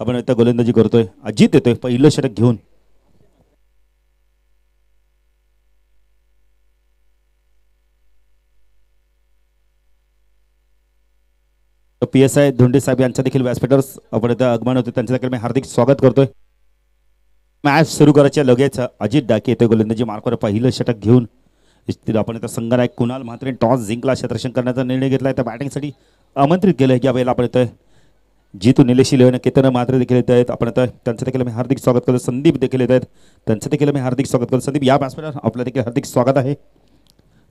आपण आता गोलंदाजी करतोय. अजित येतोय पहिलं षटक घेऊन. PSI धोंडे साहेब यांचा देखील व्यासपीठावर आपण आता आगमन होते. त्यांचं देखील मी हार्दिक स्वागत करतोय. मॅच सुरू करायच्या लगेच अजित डाके येतोय गोलंदाजी मार्कवर पहिलं षटक घेऊन. आपण आता संघनायक कुणाल म्हात्रे टॉस जिंकला, क्षेत्ररक्षण करण्याचा निर्णय घेतलाय. त्या बॅटिंगसाठी आमंत्रित केलंय. या वेळेला आपण येतोय जितू निलेशी लेवन केतन म्हात्रे देखील येत आहेत. आपण आता त्यांचं देखील मी हार्दिक स्वागत करतो. संदीप देखील येत आहेत, त्यांचं देखील मी हार्दिक स्वागत करतो. संदीप या व्यासपीठावर आपलं देखील हार्दिक स्वागत आहे.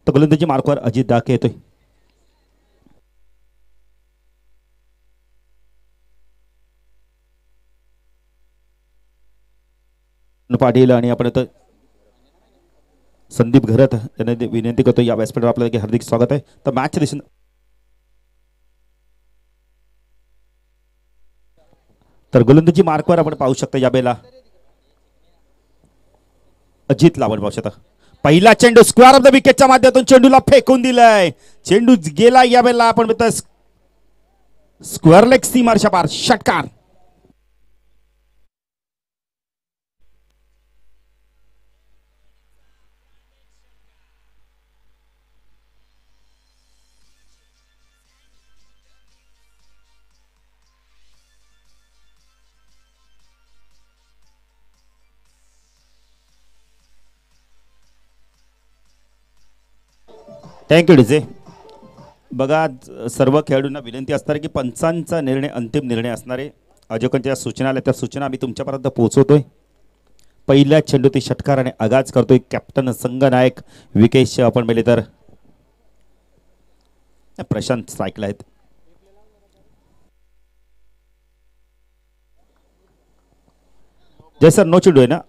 तर गोलंदाजी मार्कवर अजित डाके येतोय. पाटील आणि आपण आता संदीप घरत यांना विनंती करतो या व्यासपीठावर आपल्याला हार्दिक स्वागत आहे. तर मॅच दिसून तर गोलंदाजी मार्कवर आपण पाहू शकता या बेला अजितला आपण पाहू शकता. पहिला चेंडू स्क्वेअर ऑफ द विकेटच्या माध्यमातून चेंडूला फेकून दिलाय. चेंडू गेला या बेला आपण स्क्वेअर लेग सीमारच्या पार षटकार. Thank you DJ. बघा सर्व खेळाडूंना विनंती असणार की पंचांचा निर्णय अंतिम निर्णय असणार आहे. आयोजकांच्या सूचना आल्या त्या सूचना आम्ही तुमच्यापर्यंत पोहोचवतोय. पहिल्या चेंडूतील षटकार आणि आगाज करतोय कॅप्टन संघनायक विकेश आपण पाहिले तर प्रशांत स्ट्राईकला आहेत. जय सर नो चेंडू आहे ना.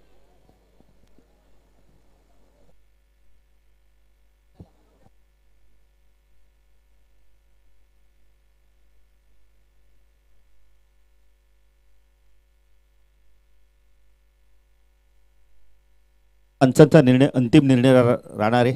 पंचांचा निर्णय अंतिम निर्णय राहणार आहे.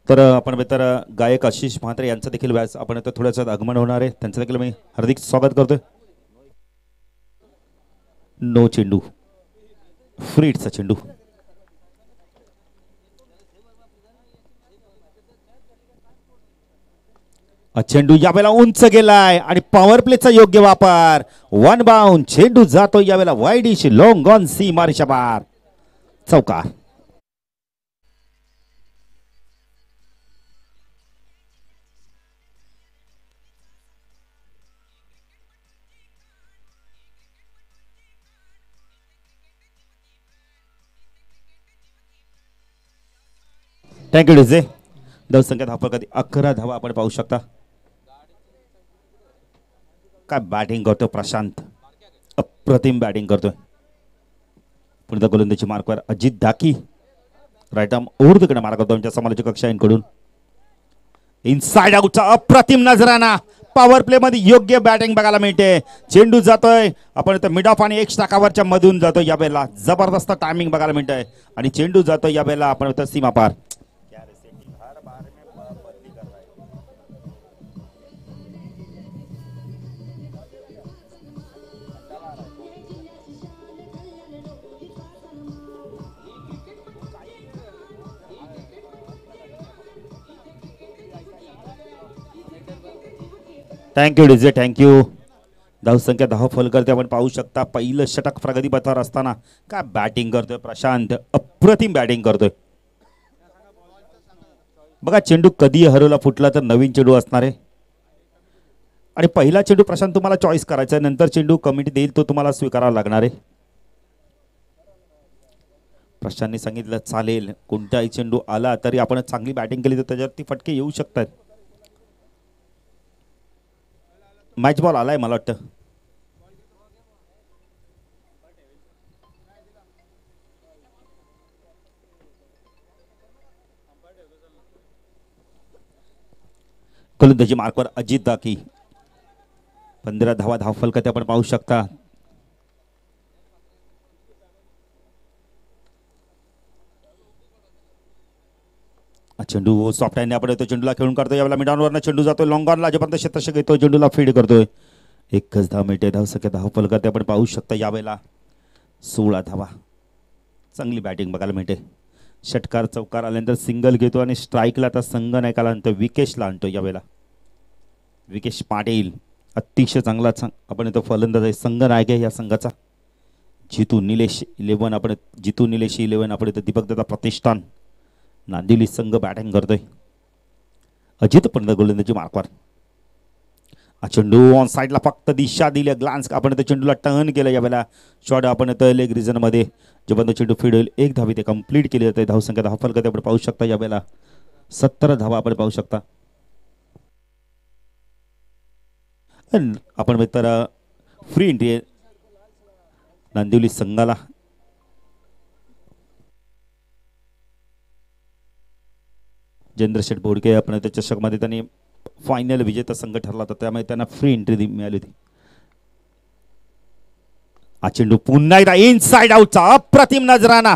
तर आपण तर गायक आशिष म्हात्रे यांचं देखील व्यास आपण आता थोडंसं आगमन होणार आहे. त्यांचं देखील मी हार्दिक स्वागत करतोय. नो चेंडू फ्रीटचा चेंडू. चेंडू यावेळेला उंच गेलाय आणि पॉवर प्लेचा योग्य वापर. वन बाउंड चेंडू जातो यावेळेला वाईडिश लॉंग ऑन सी मारिशा बार चौकार. Thank you DJ. धावसंख्या धावफलकात 11 धावा आपण पाहू शकता. काय बॅटिंग करतो प्रशांत, अप्रतिम बॅटिंग करतोय. पुन्हा गोलंदाजी मार्कवर अजित डाकी राईट आर्म ओव्हर तिकडे मारा करतो आमच्या समालोचक कक्षांकडून. इनसाइड आउटचा अप्रतिम नजराना पॉवर प्ले मध्ये योग्य बॅटिंग बघायला मिळते. चेंडू जातोय आपण इथं मिड ऑफ आणि एक्स्ट्रा कव्हरच्या मधून जातोय. या वेळेला जबरदस्त टायमिंग बघायला मिळतंय आणि चेंडू जातोय या वेळेला आपण इथं सीमा पार. Thank you DJ, thank you. धावसंख्या 10 फॉल करते आपण पाहू शकता. पहिलं षटक प्रगतीपथावर असताना काय बॅटिंग करतोय प्रशांत, अप्रतिम बॅटिंग करतोय. बघा चेंडू कधी हरवला फुटला तर नवीन चेंडू असणार आहे आणि पहिला चेंडू प्रशांत तुम्हाला चॉईस करायचा आहे, नंतर चेंडू कमिटी देईल तो तुम्हाला स्वीकारावा लागणार आहे. प्रशांतने सांगितलं चालेल कोणताही चेंडू आला तरी आपण चांगली बॅटिंग केली तर त्याच्यावरती फटके येऊ शकतात. मॅच बॉल आलाय मला वाटतं. गोलंदाजी मार्कवर अजित दाकी. 15 धावा धाव फलकात आपण पाहू शकता. चेंडू सॉफ्ट हँडने आपण येतो. चेंडूला खेळून काढतो. यावेळेला मिडॉनवरनं चेंडू जातोय लॉंग ऑनला. जोपर्यंत क्षेत्ररक्षक येतो चेंडूला फीड करतोय. एकच धाव मिळते. धावसंख्या 10 फलकात आपण पाहू शकता. यावेळेला 16 धावा. चांगली बॅटिंग बघायला मिळते. षटकार चौकार आल्यानंतर सिंगल घेतो आणि स्ट्राईकला आता संघनायकाला आणतो. विकेशला आणतो. यावेळेला विकेश पाटील अतिशय चांगला आपण इथं फलंदाज आहे. संघनायक आहे या संघाचा. जितू निलेश 11 आपण जितू निलेश 11 आपण इथं दीपक दादा प्रतिष्ठान नांदिवली संघ बॅटिंग करतोय. अजित पण गोलंदाजी मार्कवर. चेंडू ऑन साईडला फक्त दिशा दिली ग्लान्स आपण इथं चेंडूला टर्न केलं. यावेळेला शॉट आपण इथं लेग रिजन मध्ये जोपर्यंत चेंडू फीड होईल एक धावी ते कंप्लीट केली जाते. धावसंख्या 10 फलकात आपण पाहू शकता. यावेळेला 17 धावा आपण पाहू शकता. आपण मित्र फ्री एंट्री नांदिवली संघाला. चंद्रशेठ बोडके आपण त्या चषकमध्ये त्यांनी फायनल विजेता संघ ठरला होता त्यामुळे त्यांना फ्री एंट्री मिळाली होती. चेंडू पुन्हा एकदा इनसाइड आउटचा अप्रतिम नजराना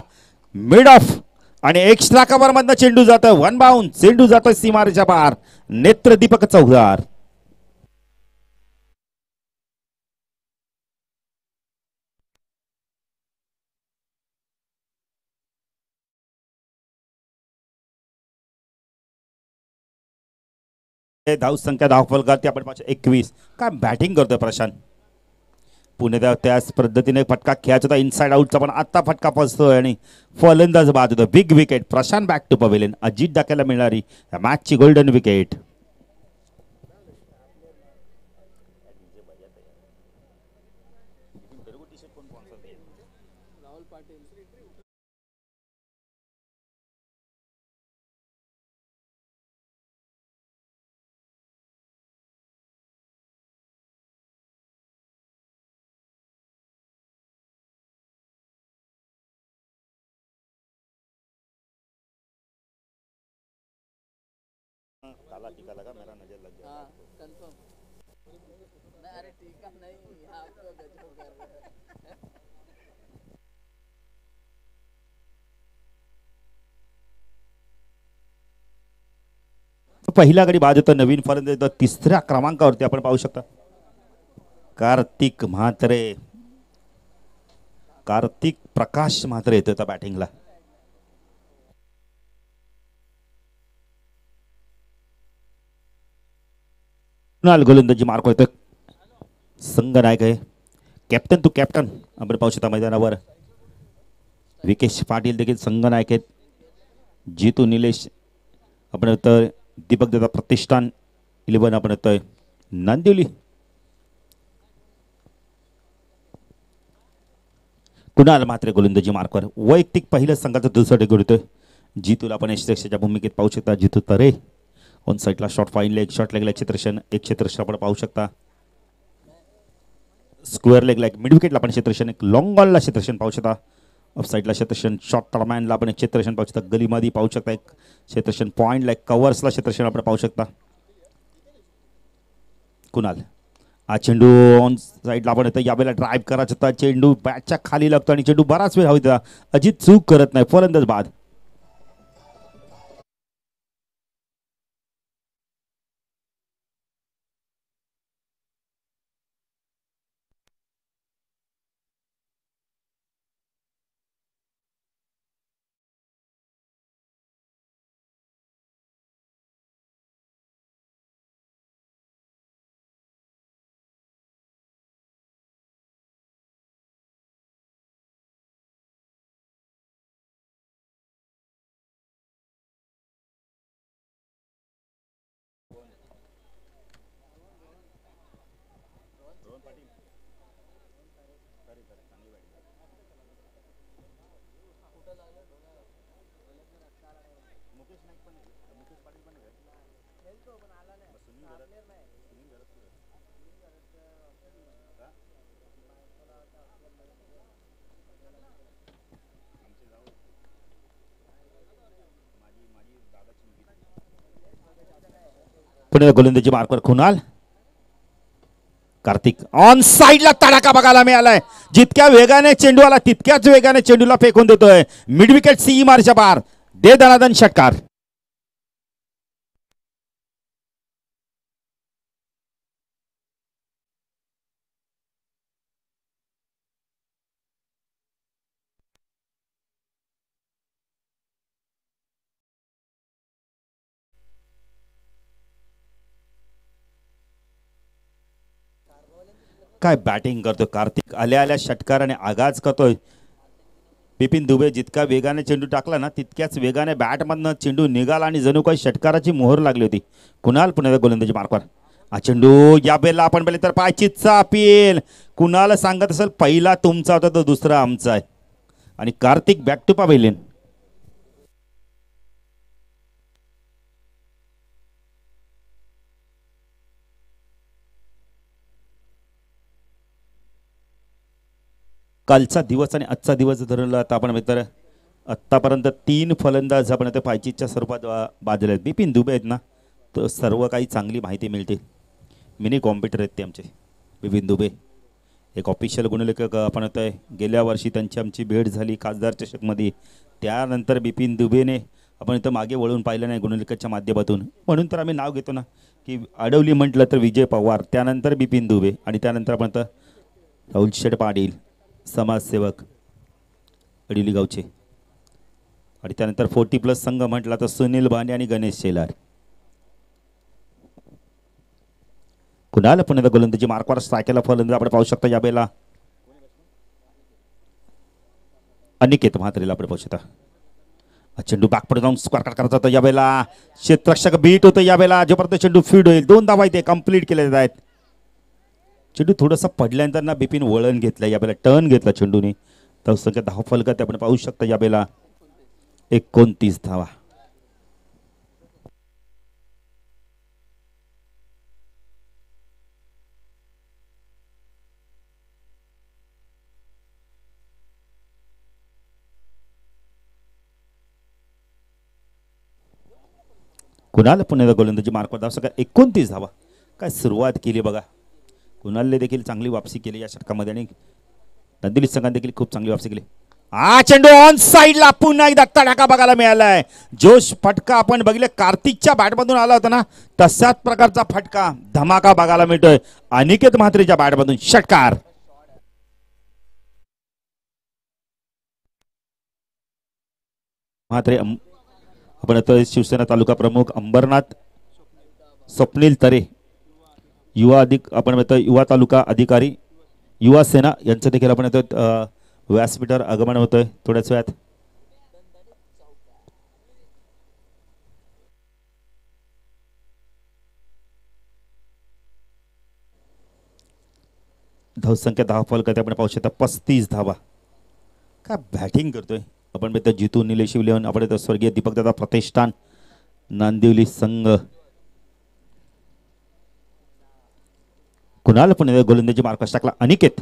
मिड ऑफ आणि एक्स्ट्रा कव्हर मधनं चेंडू जातोय. वन बाउंड चेंडू जातोय सीमारेच्या पार. नेत्र दीपक चौहार. धावसंख्या 10 फलकात आपण 21. काय बॅटिंग करतोय प्रशांत. पुणे त्याच पद्धतीने फटका खेळायचा होता इनसाइड आउटचा पण आता फटका फसतोय आणि फलंदाज बाद होतो. Big wicket. Prashant back to pavilion. Ajit डाक्याला मिळणारी या मॅचची गोल्डन विकेट. काला टीका लगा मेरा नजर लग गया. कंफर्म नहीं. अरे टीका नहीं आप तो गजब कर रहे हैं. पहिल्या गडी बाद होता नवीन फलंदाज तिसऱ्या क्रमांकावरती आपण पाहू शकता कार्तिक म्हात्रे. कार्तिक प्रकाश म्हात्रे येतो बॅटिंगला. गोलंदाजी मार्क होतोय. संघ नायक आहे. कॅप्टन टू कॅप्टन आपण पाहू शकता मैदानावर. विकेश पाटील देखील संघ नायक आहेत. जितू निलेश आपण येतोय. दीपक दादा प्रतिष्ठान 11 आपण येतोय. नांदिवली. कुणाल मात्र गोलंदाजी मार्कवर. वैयक्तिक पहिलं संघाचं दुसरं टेक होतोय. जितूला आपण यशच्या भूमिकेत पाहू शकता. जितू तरे ऑन साइडला शॉर्ट फाईन लेग शॉर्ट लेगला क्षेत्ररक्षण एक क्षेत्ररक्षण आपण पाहू शकता. स्क्वेअर लेगला एक मिड विकेटला आपण क्षेत्ररक्षण एक लॉंग बॉलला क्षेत्ररक्षण पाहू शकता. ऑफ साइडला क्षेत्ररक्षण शॉर्ट टर्मॅनला आपण एक क्षेत्ररक्षण पाहू शकता. गलीमध्ये पाहू शकता एक क्षेत्ररक्षण पॉईंटला एक कव्हर्सला क्षेत्ररक्षण आपण पाहू शकता. कुणाल. हा चेंडू ऑन साईडला आपण येतो. यावेळेला ड्राईव्ह करायचा होता. चेंडू बॅटच्या खाली लागतो आणि चेंडू बराच वेळ हवा. अजित चूक करत नाही. फलंदाज बाद. पुणे गोलंदाजी मार्कवर कुणाल. कार्तिक ऑन साइडला तडाखा बघायला मिळालाय. जितक्या वेगाने चेंडू आला तितक्याच वेगाने चेंडूला फेकून देतोय. मिड विकेट सी मारच्या पार. दे दनादन षटकार. काय बॅटिंग करतोय कार्तिक. आल्या आल्या षटकाराने आगाज करतोय. बिपिन दुबे जितका वेगाने चेंडू टाकला ना तितक्याच वेगाने बॅटमधनं चेंडू निघाला आणि जणू काही षटकाराची मोहर लागली होती. कुणाल पुण्याचा गोलंदाजी मार्कवर. हा चेंडू या बेलला आपण पहिले तर पायचीचा अपील. कुणाल सांगत असेल पहिला तुमचा होता तो दुसरा आमचा आहे. आणि कार्तिक बॅक टू पवेलियन. कालचा दिवस आणि आजचा दिवस धरला आता आपण मित्र आत्तापर्यंत 3 फलंदाज आपण आता पायचीच्या स्वरूपात बाजले आहेत. बिपिन दुबे आहेत ना तर सर्व काही चांगली माहिती मिळते. मिनी कॉम्प्युटर आहेत ते आमचे बिपिन दुबे. एक ऑफिशियल गुणलेखक आपण आता गेल्या वर्षी त्यांची आमची भेट झाली खासदार चषकमध्ये. त्यानंतर बिपिन दुबेने आपण इथं मागे वळून पाहिलं नाही गुणलेखकाच्या माध्यमातून. म्हणून तर आम्ही नाव घेतो ना की आडवली म्हटलं तर विजय पवार, त्यानंतर बिपिन दुबे आणि त्यानंतर आपण तर राहुल शेठ पाटील समाजसेवक अडिली गावचे आणि त्यानंतर 40+ संघ म्हटला तर सुनील भांडे आणि गणेश शेलार. कुणाल पुण्याचा गोलंदाजी मार्कवर स्ट्रायकला फलंदाज आपण पाहू शकतो. या बेला अनिकेत म्हात्रेला आपण पाहू शकता. चेंडू बॅकपडे जाऊन स्क्वेअर कट करायचा होता. या बेला क्षेत्ररक्षक बीट होतं. या बेला जोपर्यंत चेंडू फीड होईल 2 धावा इथे कंप्लीट केले आहेत. चेंडू थोडंसं पडल्यानंतर ना बिपिन वळण घेतलं. या बेला टर्न घेतला चेंडूने. तर संख्या 10 फलकात आपण पाहू शकता. या बेला 29 धावा. कुणाल पुण्याचा गोलंदाजी मार्कवर धाव सगळं 29 धावा. काय सुरुवात केली बघा. कुणालने देखील चांगली वापसी केली या षटकामध्ये आणि नंदिनी संघाने देखील खूप चांगली वापसी केली. हा चेंडू ऑन साइडला पुन्हा एकदा तडाखा बघायला मिळालाय. जोश फटका आपण बघितले कार्तिकच्या बॅटमधून आला होता ना तशाच प्रकारचा फटका धमाका बघायला मिळतोय अनिकेत म्हात्रेच्या बॅटमधून. षटकार. म्हात्रे आपण आता शिवसेना तालुका प्रमुख अंबरनाथ स्वप्नील तरे युवा आपण म्हणतो युवा तालुका अधिकारी युवा सेना यांचं देखील आपण आता व्यासपीठावर आगमन होतोय थोड्याच वेळात. धावसंख्या 10 फलकात आपण पाहू शकता 35 धावा. काय बॅटिंग करतोय आपण म्हणतो जितू निलेश विलियन आपण येतो स्वर्गीय दीपकदादा प्रतिष्ठान नांदिवली संघ. कुणाल पुणे गोलंदाजी मार्कस टाकला अनिकेत.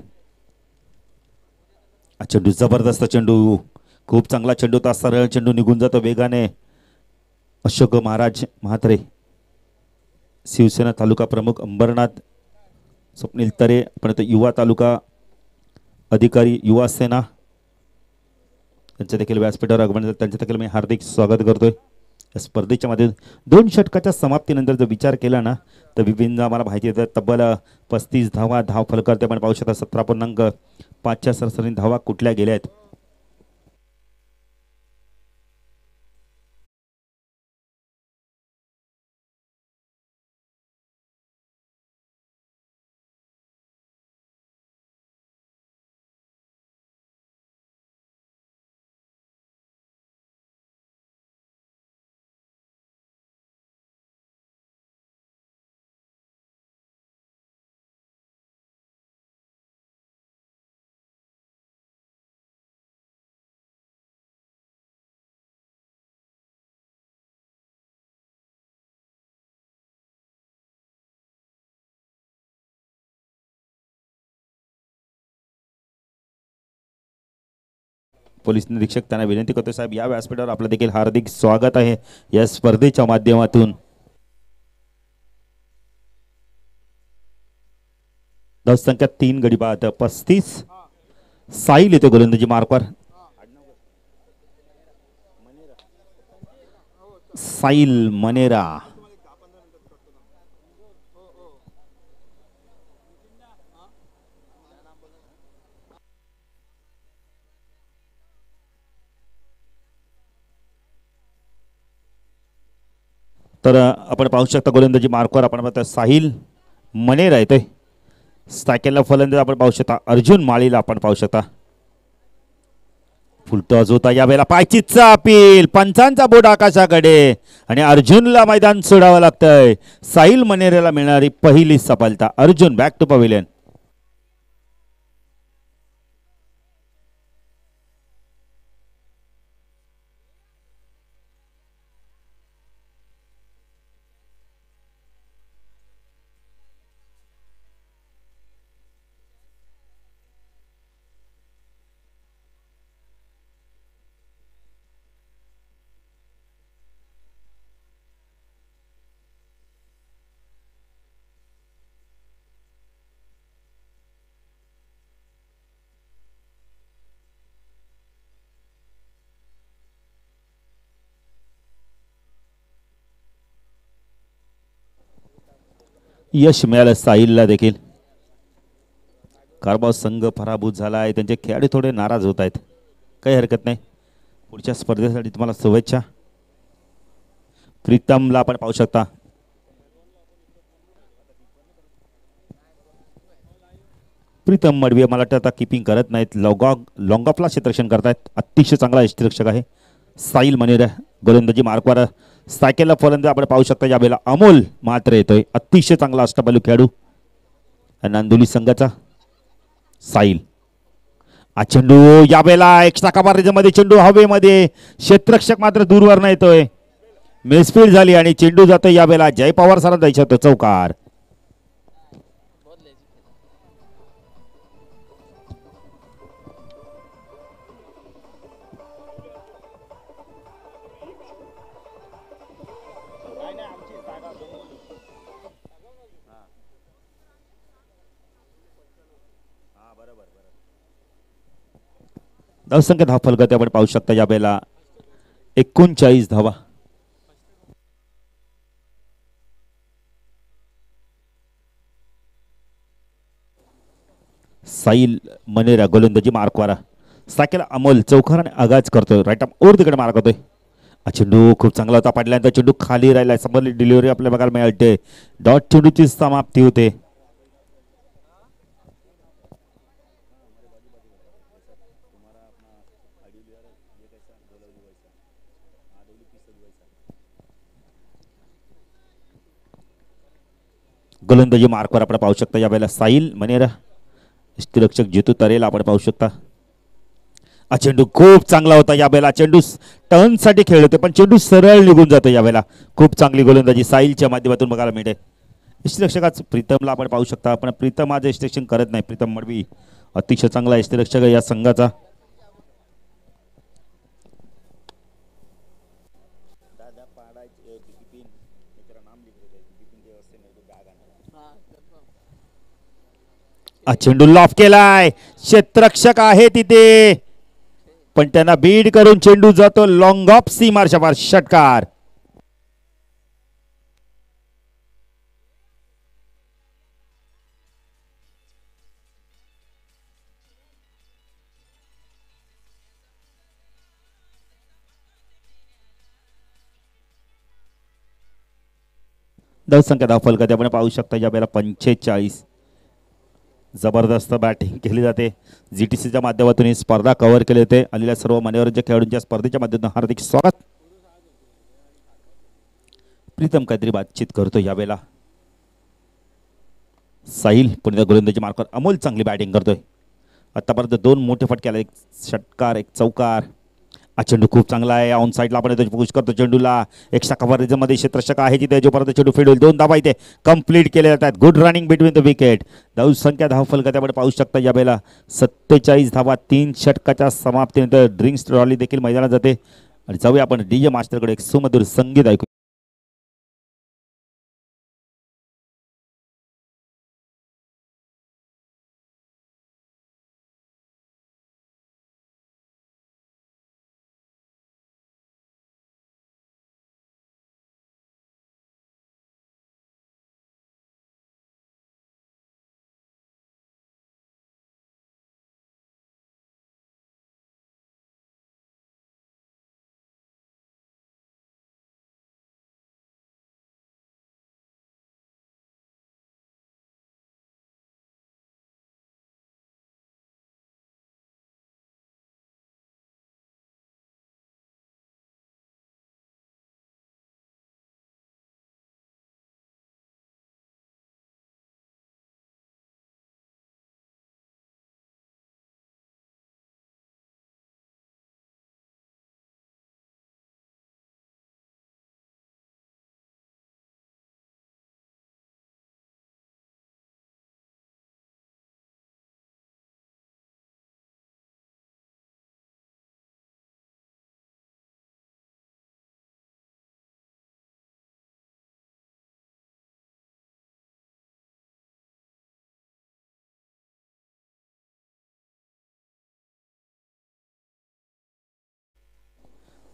चेंडू जबरदस्त चेंडू खूप चांगला चेंडू होता. सरळ चेंडू निघून जातो वेगाने. अशोक महाराज म्हात्रे शिवसेना तालुका प्रमुख अंबरनाथ स्वप्नील तरे आपण युवा तालुका अधिकारी युवा सेना त्यांच्या देखील व्यासपीठावर आगमन त्यांच्या देखील मी हार्दिक स्वागत करतोय. या स्पर्धेच्या मध्ये 2 षटकाच्या समाप्तीनंतर जर विचार केला ना तर विभिन्न आम्हाला माहिती येतं तब्बल 35 धावा धाव फलक ते आपण पाहू शकता. 17.5च्या सरासरी धावा कुठल्या गेल्या आहेत. पोलीस निरीक्षक त्यांना विनंती करतो साहेब या व्यासपीठावर आपलं देखील हार्दिक स्वागत आहे या स्पर्धेच्या माध्यमातून. धाव संख्या 3 गडी बाद 35. साहिल येतो गोलंदाजी मार्कवर. साहिल मनेरा तर आपण पाहू शकता गोलंदाजी मार्कवर आपण पाहता साहिल मनेरा येतोय. स्ट्रायकेला फलंदाज आपण पाहू शकता अर्जुन माळीला आपण पाहू शकता. फुलटॉस होता यावेळेला पायचीचा अपील पंचांचा बोट आकाशाकडे आणि अर्जुनला मैदान सोडावं लागतंय. साहिल मनेरेला मिळणारी पहिली सफलता. Arjun back to pavilion. यश मिळालं साहिलला देखील. कारभाव संघ पराभूत झाला आहे. त्यांचे खेळाडू थोडे नाराज होत आहेत. काही हरकत नाही. पुढच्या स्पर्धेसाठी तुम्हाला शुभेच्छा. प्रीतमला आपण पाहू शकता. प्रीतम मडवी मला वाटतं आता किपिंग करत नाहीत. लॉंग ऑफला क्षेत्ररक्षण करतायत. अतिशय चांगला यष्टिरक्षक आहे साहिल मनेरा. गोलंदाजी मार्कवर सायकेलला फलंदाज आपण पाहू शकता. यावेळेला अमोल मात्र येतोय. अतिशय चांगला अष्टपैलू खेळाडू नांदोली संघाचा साहिल. हा चेंडू यावेळेला एक्स्ट्रा कव्हरेजमध्ये चेंडू हवेमध्ये क्षेत्ररक्षक मात्र दूरवर येतोय. मिसफील्ड झाली आणि चेंडू जातोय यावेळेला जय पवार सरांना द्यायचा होता चौकार. धावसंख्या धाव फलक आपण पाहू शकता. यावेळेला 39 धावा. साहिल मनेरा गोलंदाजी मार्कवारा. सायकेला अमोल चौकार आणि आगाज करतोय. राईट आर्म ओर तिकडे मार करतोय. चेंडू खूप चांगला होता. पडल्यानंतर चेंडू खाली राहिला. समोरली डिलिव्हरी आपल्याला बघायला मिळते. डॉट चेंडूची समाप्ती होते. गोलंदाजी मार्कवर आपण पाहू शकता. यावेळेला साहिल मनेरा यष्टिरक्षक जितू तरेला आपण पाहू शकता. चेंडू खूप चांगला होता. यावेळेला चेंडू टर्न साठी खेळ होते पण चेंडू सरळ निघून जातो. यावेळेला खूप चांगली गोलंदाजी साहिलच्या माध्यमातून बघायला मिळते. यष्टिरक्षकाच प्रीतमला आपण पाहू शकता. पण प्रीतम आज यष्टिरक्षण करत नाही. प्रीतम मडवी अतिशय चांगला यष्टिरक्षक आहे या संघाचा. चेंडू लॉफ केलाय, क्षेत्ररक्षक आहे तिथे पण त्यांना बीड करून चेंडू जातो लॉंग ऑफ सीमारच्या षटकार. धावसंख्या धावफलक आपण पाहू शकता या वेळेला 45. जबरदस्त बॅटिंग केली जाते. जीटीसीच्या माध्यमातून ही स्पर्धा कव्हर केली जाते. आलेल्या सर्व मान्यवरांच्या खेळाडूंच्या स्पर्धेच्या माध्यमातून हार्दिक स्वागत. प्रीतम काहीतरी बातचीत करतो यावेळेला. साहिल पुणे गोलंदाजी मार्कर. अमोल चांगली बॅटिंग करतोय. आतापर्यंत 2 मोठे फटके आले, एक षटकार एक चौकार. चेंडू खूप चांगला आहे. ऑन साईडला आपण पुश करतो चेंडूला. एक्स्ट्रा कव्हरेजमध्ये क्षेत्ररक्षक आहे तिथे जोपर्यंत चेंडू फील्ड होईल 2 धावा इथे कंप्लीट केले जातात. Good running between the wicket. धावसंख्या धावफलकात आपण पाहू शकता या वेळेला 47 धावा. 3 षटकाच्या समाप्तीनंतर ड्रिंक्स ट्रॉली देखील मैदानात जाते. आणि जाऊया आपण डीजे मास्टरकडे एक सुमधुर संगीत ऐकू.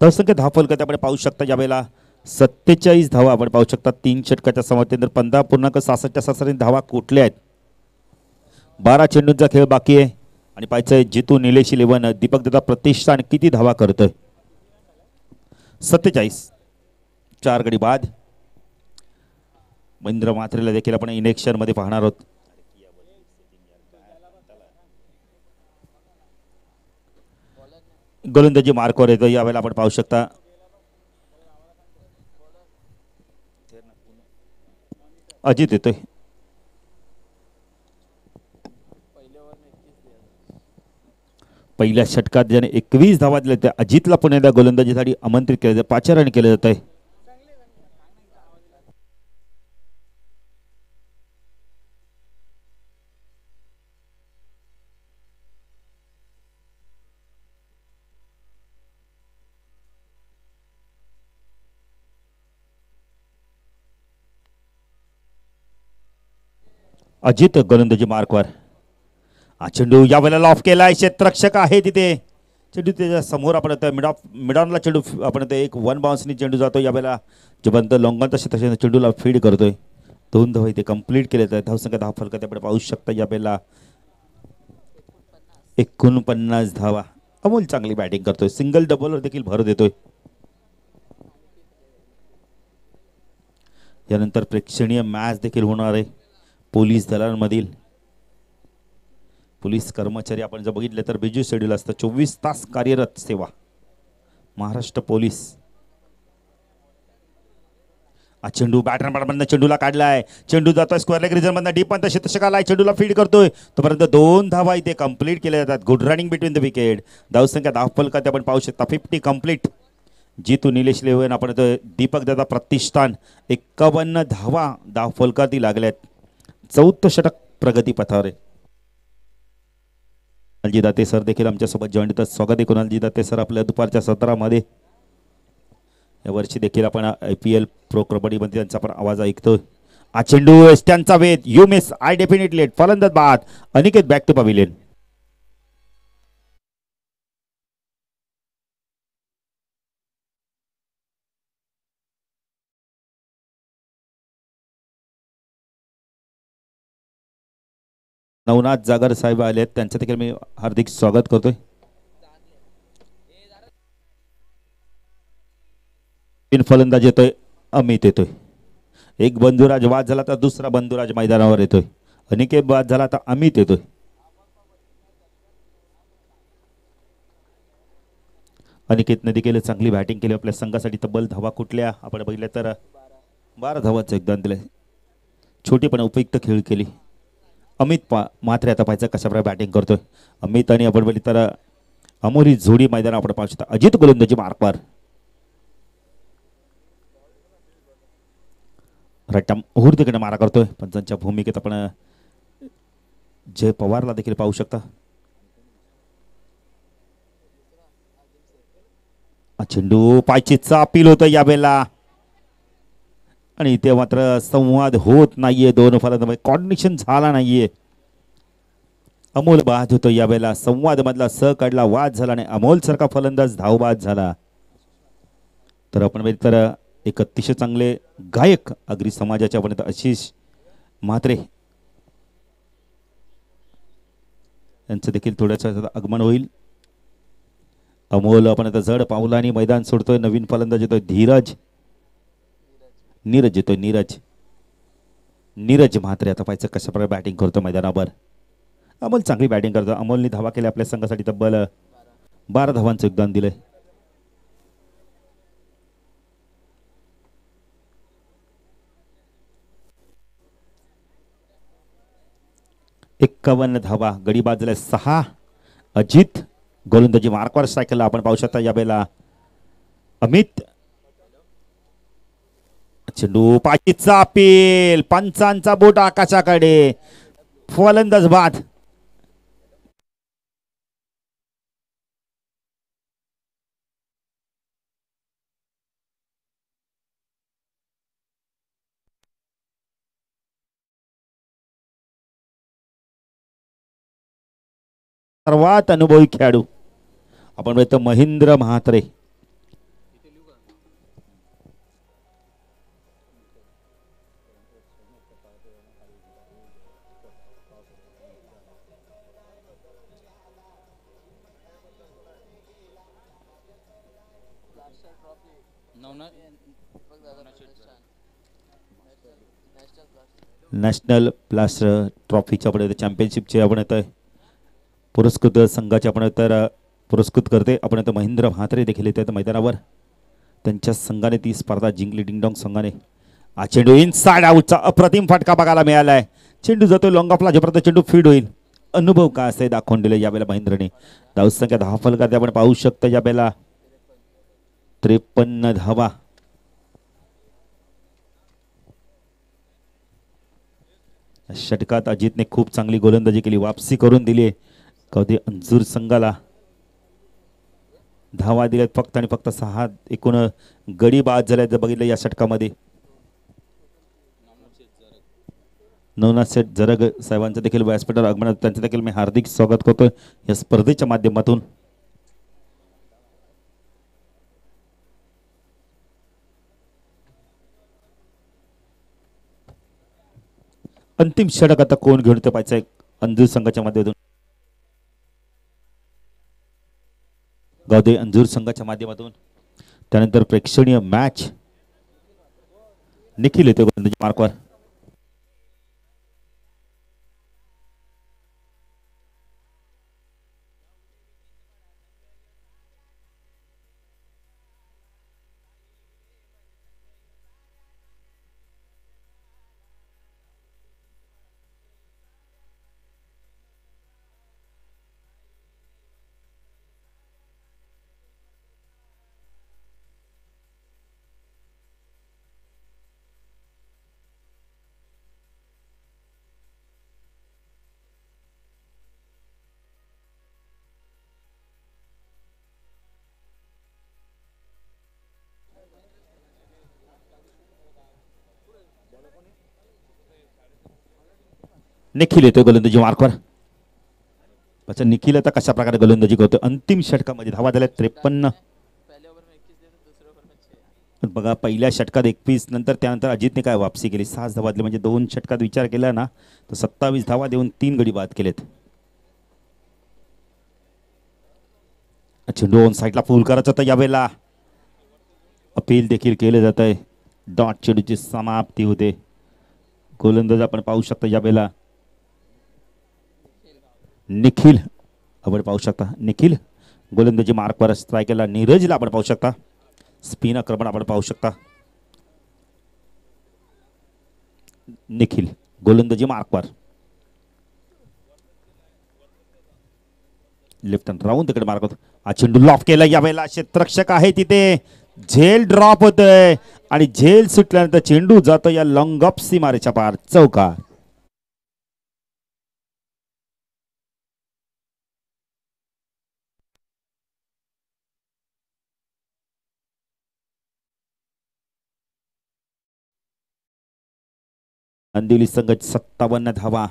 धावसंख्या धावफलकात आपण पाहू शकता या वेळेला 47 धावा आपण पाहू शकता. 3 षटकाच्या समाप्तीनंतर 15.66च्या सरासरी धावा कुठल्या आहेत. 12 चेंडूंचा खेळ बाकी आहे आणि पाहायचंय जितू निलेश 11 दीपक दत्ता प्रतिष्ठान किती धावा करतोय. 47. 4 गडी बाद. महेंद्र म्हात्रेला देखील आपण इनेक्शन मध्ये पाहणार आहोत. गोलंदाजी मार्कवर येतो यावेळेला आपण पाहू शकता. अजित येतोय. पहिल्या षटकात ज्याने 21 धावा दिल्या त्या अजितला पुण्याला गोलंदाजीसाठी आमंत्रित केले जाते. 5 रन केले जात आहे. अजित गोलंदाजी मार्कवर. चेंडू यावेळेला लॉफ केलाय. क्षेत्ररक्षक आहे तिथे. चेंडू त्याच्या समोर आपण मिडॉनला चेंडू आपण एक 1 बाउन्सनी चेंडू जातो. यावेळेला जोपर्यंत लॉंगॉनचा क्षेत्र चेंडूला फीड करतोय. 2 धावा इथे कंप्लीट केले आहेत. धावसंख्या धावफलकात आपण पाहू शकता यावेळेला 49 धावा. अमोल चांगली बॅटिंग करतोय. सिंगल डबलवर देखील भर देतोय. यानंतर प्रेक्षणीय मॅच देखील होणार आहे. पोलीस दलांमधील पोलीस कर्मचारी आपण जर बघितले तर बिजू शेड्यूल असतं. 24 तास कार्यरत सेवा महाराष्ट्र पोलीस. चेंडू बॅटरमधनं चेंडूला काढलाय. चेंडू जातोय स्क्वेअर लेग रिजन मधनं डीप अंतर क्षेत्ररक्षकाला चेंडूला फीड करतोय. तोपर्यंत 2 धावा इथे कंप्लीट केल्या जातात. Good running between the wicket. धावसंख्या धावफलकात आपण पाहू शकता 50 कंप्लीट. जितू निलेश 11 आपण दीपक दादा प्रतिष्ठान 51 धावा धावफलकात लागल्यात. 4थं षटक प्रगती पथावर आहे. कुणालजी दाते सर देखील आमच्यासोबत जॉईन होतात. स्वागत आहे कुणालजी दाते सर आपल्या दुपारच्या सत्रामध्ये. यावर्षी देखील आपण IPL प्रो कबड्डीमध्ये त्यांचा पण आवाज ऐकतोय. हा चेंडू त्यांचा वेध यू मिस आय डेफिनेटली फलंदाज बाद. Aniket back to pavilion. Navnath Jagar साहेब आले आहेत, त्यांचं देखील मी हार्दिक स्वागत करतोय. तीन फलंदाज येतोय, अमित येतोय. एक बंधुराज बाद झाला तर दुसरा बंधुराज मैदानावर येतोय. अनिकेत बाद झाला तर अमित येतोय. अनिकेतने देखील चांगली बॅटिंग केली आपल्या संघासाठी. तब्बल धावा कुठल्या आपण बघितल्या तर 12 धावांचं योगदान दिलंय. छोटी पण उपयुक्त खेळ केली. अमित मात्र आता पाहायचं कशा प्रकारे बॅटिंग करतोय अमित. आणि आपण बघितलं तर अमोली जोडी मैदान आपण पाहू शकता. अजित गोलंदाजी मार्कवर रट्टा मुहूर्तीकडे मारा करतोय. पंचांच्या भूमिकेत आपण जय पवारला देखील पाहू शकता. चेंडू पायचीचा अपील होतं यावेळेला आणि इथे मात्र संवाद होत नाहीये. दोन फलंदाज कॉर्डिनेशन झाला नाहीये. अमोल बाद होतो यावेळेला. संवाद मधला स काढला, वाद झाला आणि अमोल सारखा फलंदाज धावबाद झाला. तर आपण तर एक अतिशय चांगले गायक आगरी समाजाच्या पर्यंत आशिष म्हात्रे यांचं देखील थोड्याचं आगमन होईल. अमोल आपण आता जड पावलाने मैदान सोडतोय. नवीन फलंदाज येतोय नीरज येतोय. नीरज म्हात्रे आता पाहायचं कशा प्रकारे बॅटिंग करतो मैदानावर. अमोल चांगली बॅटिंग करतो. अमोलने धावा केल्या आपल्या संघासाठी. तब्बल 12 धावांचं योगदान दिलंय. 51 धावा. गडी बाद झाल्या 6. अजित गोलंदाजी मार्कवर सायकलला आपण पाहू शकता यावेळेला. अमित चेंडू पाठीचा अपील. पंचांचा बोट आकाशाकडे. फलंदाज बाद. सर्वात अनुभवी खेळाडू आपण म्हणतो महेंद्र म्हात्रे. नॅशनल प्लास्टर ट्रॉफीच्या आपण चॅम्पियनशिपचे आपण येतोय पुरस्कृत संघाचे आपण तर पुरस्कृत करते आपण तर महेंद्र म्हात्रे देखील येतात मैदानावर. त्यांच्या संघाने ती स्पर्धा जिंकली. डिंगडॉंग संघाने. हा चेंडू इनसाइड आउटचा अप्रतिम फटका बघायला मिळालाय. चेंडू जातो लॉंग ऑफला. जोपर्यंत चेंडू फीड होईल. अनुभव काय असे दाखवून दिले यावेळेला महेंद्रने. धावसंख्या 10 फलकात आपण पाहू शकतो यावेळेला 53 धावा. षटकात अजितने खूप चांगली गोलंदाजी केली. वापसी करून दिली. कधी अंजूर संघाला धावा दिल्यात फक्त आणि फक्त 6. एकूण गडी बाद झाल्या जर बघितलं या षटकामध्ये. नवनाथ शेठ जरग साहेबांचं देखील व्यासपीठावर आगमन. त्यांचं देखील मी हार्दिक स्वागत करतोय या स्पर्धेच्या माध्यमातून. अंतिम षटक आता कोण घेऊन ते पाहायचं अंजूर संघाच्या माध्यमातून. गावदे अंजूर संघाच्या माध्यमातून. त्यानंतर प्रेक्षणीय मॅच निखिल येते गोलंदाजी मार्कवर. निखिल येतोय गोलंदाजी मार्कवर. अच्छा, निखिल आता कशा प्रकारे गोलंदाजी करतोय. अंतिम षटकामध्ये धावा झाल्या 53. बघा, पहिल्या षटकात 21, नंतर त्यानंतर अजितने काय वापसी केली, 6 धावा दिले. म्हणजे 2 षटकात विचार केला ना तर 27 धावा देऊन 3 गडी बाद केलेत. चेंडू ऑन साईडला फुल करायचं होतं यावेळेला. अपील देखील केले जात आहे. डॉट चेंडूची समाप्ती होते. गोलंदाज आपण पाहू शकता यावेळेला निखिल. आपण पाहू शकता निखिल गोलंदाजी मार्कवर. स्ट्रायकरला नीरजला आपण पाहू शकता. स्पिन आक्रमण आपण पाहू शकता. निखिल गोलंदाजी मार्कवर. लेफ्ट हँड राऊंड तिकडे मार्क होतो. हा चेंडू लॉफ केला यावेळेला. क्षेत्ररक्षक आहे तिथे. झेल ड्रॉप होतोय आणि झेल सुटल्यानंतर चेंडू जातो या लॉंग ऑफ सीमारेच्या पार. चौकार. अंदिवली संघ 57 धावा.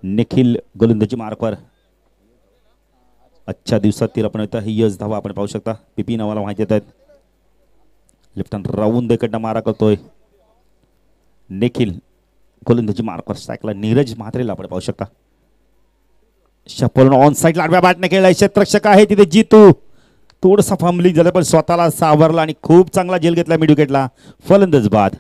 निखिल गोलंदाजी मार्कवर. आजच्या दिवसातील आपण यश धावा आपण पाहू शकता. पीपी नावाला माहिती येत आहेत. लेफ्ट हँड राऊंड इकडनं मारा करतोय निखिल गोलंदाजी मार्कवर. स्ट्राईकला नीरज म्हात्रेला आपण पाहू शकता. शपल ऑन साईड लाडव्या बॅटने खेळलाय. क्षेत्ररक्षक आहे तिथे जितू. थोडंसं फंबलिंग झालं पण स्वतःला सावरला आणि खूप चांगला झेल घेतला मिड विकेटला. फलंदाज बाद.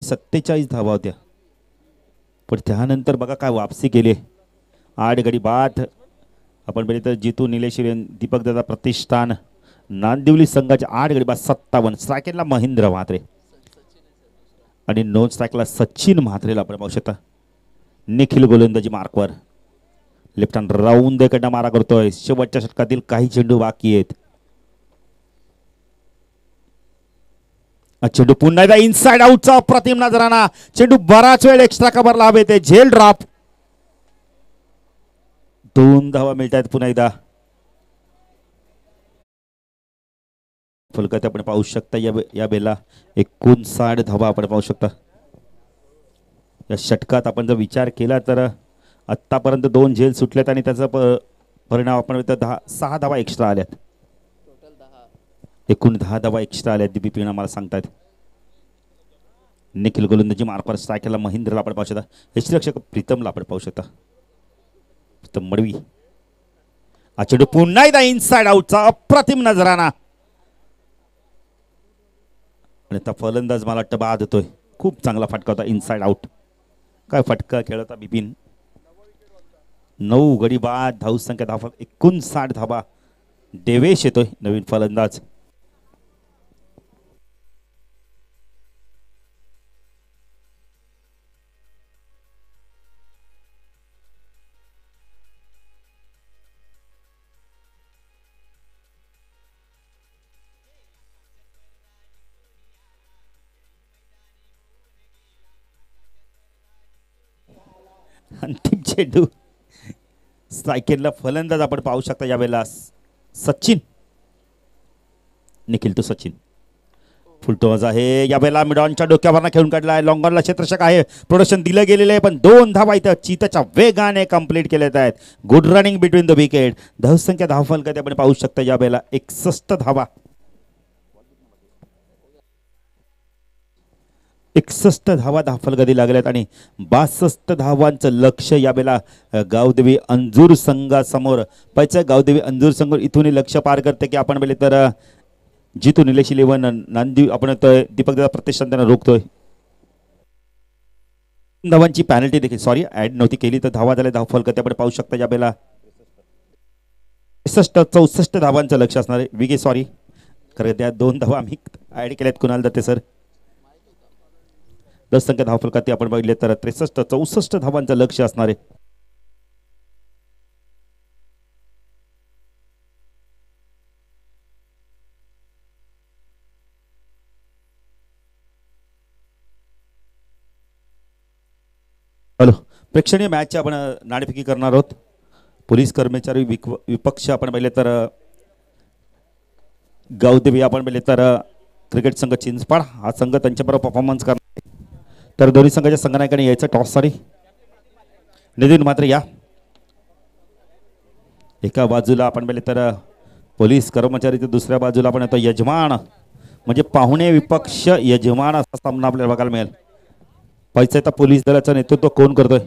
सत्तेचाळीस धावा होत्या पण त्यानंतर बघा काय वापसी केली. 8 गडी बाद. आपण बघितलं तर जितू, निलेश, दीपक दादा प्रतिष्ठान. नांदिवली संघाचे 8 गडी बाद 57. स्ट्रायकरला महेंद्र म्हात्रे आणि नॉन स्ट्राईकला सचिन म्हात्रेला आपण पाहू शकता. निखिल गोलंदाजी मार्कवर. लेफ्ट हँड राऊंड इकडनं मारा करतोय. शेवटच्या षटकातील काही चेंडू बाकी आहेत. चेंडू पुन्हा एकदा इनसाइड आउटचा अप्रतिम नजराना. चेंडू बराच वेळ एक्स्ट्रा कव्हरला हवे ते. झेल ड्रॉप. 2 धावा मिळत आहेत पुन्हा एकदा. फलकात आपण पाहू शकता या बेला 59 धावा आपण पाहू शकता. या षटकात आपण जर विचार केला तर आत्तापर्यंत 2 झेल सुटल्यात आणि त्याचा परिणाम आपण 6 धावा एक्स्ट्रा आल्यात. एकूण 10 धावा एक्स्ट्रा आल्यात. दीपी आम्हाला सांगतायत. निखिल गोलंदाजी मार्कवर. स्ट्रायकरला महेंद्रला आपण पाहू शकता. यष्टीरक्षक प्रीतमला आपण पाहू शकता. प्रीतम मडवी. हा चेंडू पुन्हा एकदा इनसाइड आउटचा अप्रतिम नजराना. आणि आता फलंदाज मला वाटतं बाद होतोय. खूप चांगला फटका होता. Inside out. काय फटका खेळता बिपिन. 9 गडी बाद. धाव संख्या 59 धावा. देवेश येतोय नवीन फलंदाज. अंतिम चेंडू. स्ट्रायकरला फलंदाज आपण पाहू शकता यावेळेला सचिन. निखिल तो सचिन. फुलटॉस आहे यावेळेला. मिडॉनच्या डोक्यावरनं खेळून काढलाय. लॉंगॉनला क्षेत्ररक्षक आहे. प्रोडक्शन दिलं गेलेलं आहे पण 2 धावा इथं चिताच्या वेगाने कंप्लीट केलेत आहेत. Good running between the wicket. धावसंख्या धावफलकात आपण पाहू शकता यावेळेला 61 धावा. 61 धावा धावफलकात लागल्यात आणि 62 धावांचं लक्ष यावेळेला गावदेवी अंजूर संघासमोर. पाहिजे गावदेवी अंजूर संघ इथून लक्ष पार करते की आपण तर जितू, निलेश, 11 नांदी आपण दीपक दादा प्रतिष्ठान त्यांना रोखतोय. धावांची पॅनल्टी देखील ऍड नव्हती केली तर धावा झाल्या धावफलकात आपण पाहू शकता यावेळेला 64 धावांचं लक्ष असणार आहे. विगे खरं त्या 2 धावा आम्ही ऍड केल्यात. कुणाल दत्ते सर. 10 संख्या धावफलकात आपण बघितले तर 63-64 धावांचं लक्ष असणार आहे. हॅलो, प्रेक्षणीय मॅचची आपण नाणेफेकी करणार आहोत. पोलीस कर्मचारी विपक्ष आपण पाहिले तर गावदेवी आपण पाहिले तर क्रिकेट संघ चिंचपाड हा संघ त्यांच्याबरोबर परफॉर्मन्स करणार. तर दोन्ही संघाच्या संघनायकाने यायचं टॉससाठी. नितीन मात्र या एका बाजूला आपण पाहिले तर पोलीस कर्मचारी, तर दुसऱ्या बाजूला आपण येतो यजमान म्हणजे पाहुणे विपक्ष यजमान असा सामना आपल्याला बघायला मिळेल. पैसा पोलीस दलाचं नेतृत्व कोण करतोय?